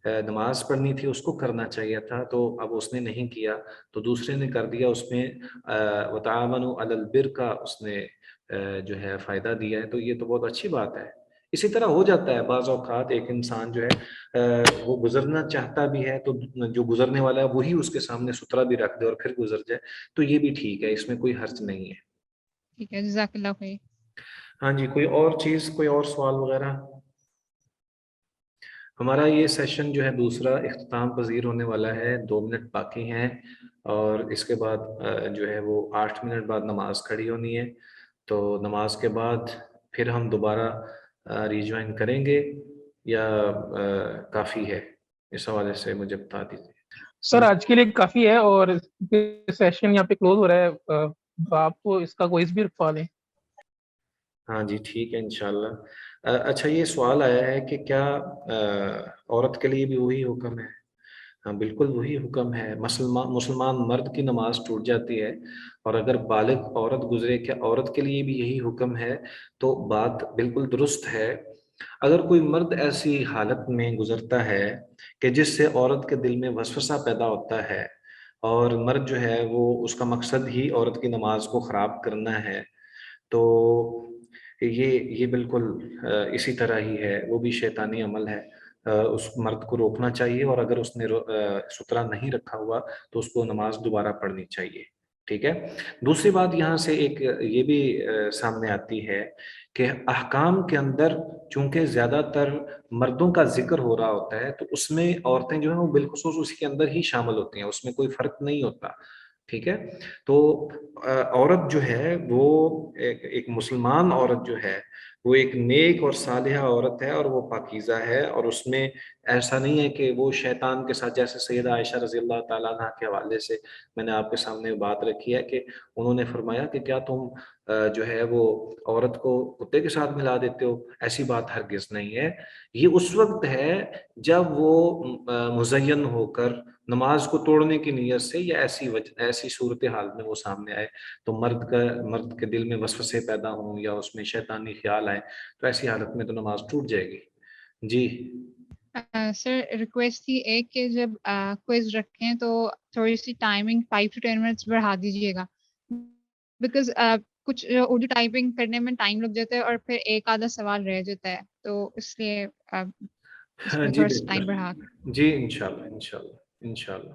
نماز پڑھنی تھی اس کو کرنا چاہیے تھا، تو اب اس نے نہیں کیا تو دوسرے نے کر دیا، اس میں وتعاونوا علی البر کا اس نے جو ہے فائدہ دیا ہے، تو یہ تو بہت اچھی بات ہے۔ اسی طرح ہو جاتا ہے بعض اوقات ایک انسان جو ہے وہ گزرنا چاہتا بھی ہے، تو جو گزرنے والا ہے وہی اس کے سامنے سترہ بھی رکھ دے اور پھر گزر جائے، تو یہ بھی ٹھیک ہے، اس میں کوئی حرج نہیں ہے۔ ٹھیک ہے، جزاک اللہ خیر۔ ہاں جی، کوئی اور چیز، کوئی اور سوال وغیرہ؟ ہمارا یہ سیشن جو ہے دوسرا اختتام پذیر ہونے والا ہے، 2 منٹ باقی ہیں، اور اس کے بعد جو ہے وہ 8 منٹ بعد نماز کھڑی ہونی ہے، تو نماز کے بعد پھر ہم دوبارہ ریجوائن کریں گے یا کافی ہے؟ اس حوالے سے مجھے بتا دیجیے۔ سر آج کے لیے کافی ہے، اور سیشن یہاں پہ کلوز ہو رہا ہے، آپ کو اس کا کوئی بھی رکھوا لیں۔ ہاں جی ٹھیک ہے انشاءاللہ۔ اچھا، یہ سوال آیا ہے کہ کیا عورت کے لیے بھی وہی حکم ہے؟ ہاں بالکل وہی حکم ہے، مسلمان مرد کی نماز ٹوٹ جاتی ہے، اور اگر بالغ عورت گزرے کہ عورت کے لیے بھی یہی حکم ہے، تو بات بالکل درست ہے۔ اگر کوئی مرد ایسی حالت میں گزرتا ہے کہ جس سے عورت کے دل میں وسوسہ پیدا ہوتا ہے، اور مرد جو ہے وہ اس کا مقصد ہی عورت کی نماز کو خراب کرنا ہے، تو یہ بالکل اسی طرح ہی ہے، وہ بھی شیطانی عمل ہے، اس مرد کو روکنا چاہیے، اور اگر اس نے سترہ نہیں رکھا ہوا تو اس کو نماز دوبارہ پڑھنی چاہیے۔ ٹھیک ہے، دوسری بات یہاں سے ایک یہ بھی سامنے آتی ہے کہ احکام کے اندر چونکہ زیادہ تر مردوں کا ذکر ہو رہا ہوتا ہے، تو اس میں عورتیں جو ہیں وہ بالخصوص اس کے اندر ہی شامل ہوتی ہیں، اس میں کوئی فرق نہیں ہوتا۔ ٹھیک ہے، تو عورت جو ہے وہ ایک مسلمان عورت جو ہے وہ ایک نیک اور صالحہ عورت ہے، اور وہ پاکیزہ ہے، اور اس میں ایسا نہیں ہے کہ وہ شیطان کے ساتھ، جیسے سیدہ عائشہ رضی اللہ تعالیٰ عنہ کے حوالے سے میں نے آپ کے سامنے بات رکھی ہے کہ انہوں نے فرمایا کہ کیا تم جو ہے وہ عورت کو کتے کے ساتھ ملا دیتے ہو؟ ایسی بات ہرگز نہیں ہے، یہ اس وقت ہے جب وہ مزین ہو کر نماز کو توڑنے کی نیت سے یا ایسی صورتحال میں وہ سامنے آئے، تو مرد کے دل میں وسوسے پیدا ہوں یا اس میں شیطانی خیال آئے، تو ایسی حالت میں تو نماز ٹوٹ جائے گی۔ جی سر ریکویسٹ تھی ایک کہ جب کوئز رکھیں تو تھوڑی سی ٹائمنگ 5 to 10 منٹس بڑھا دیجیے گا، بیکاز کچھ اردو ٹائپنگ کرنے میں ٹائم لگ جاتا ہے اور پھر ایک آدھا سوال رہ جاتا ہے، تو اس لیے اس میں جی تھوڑا سا ٹائم بالکل، بڑھا کر۔ جی انشاءاللہ انشاءاللہ انشاءاللہ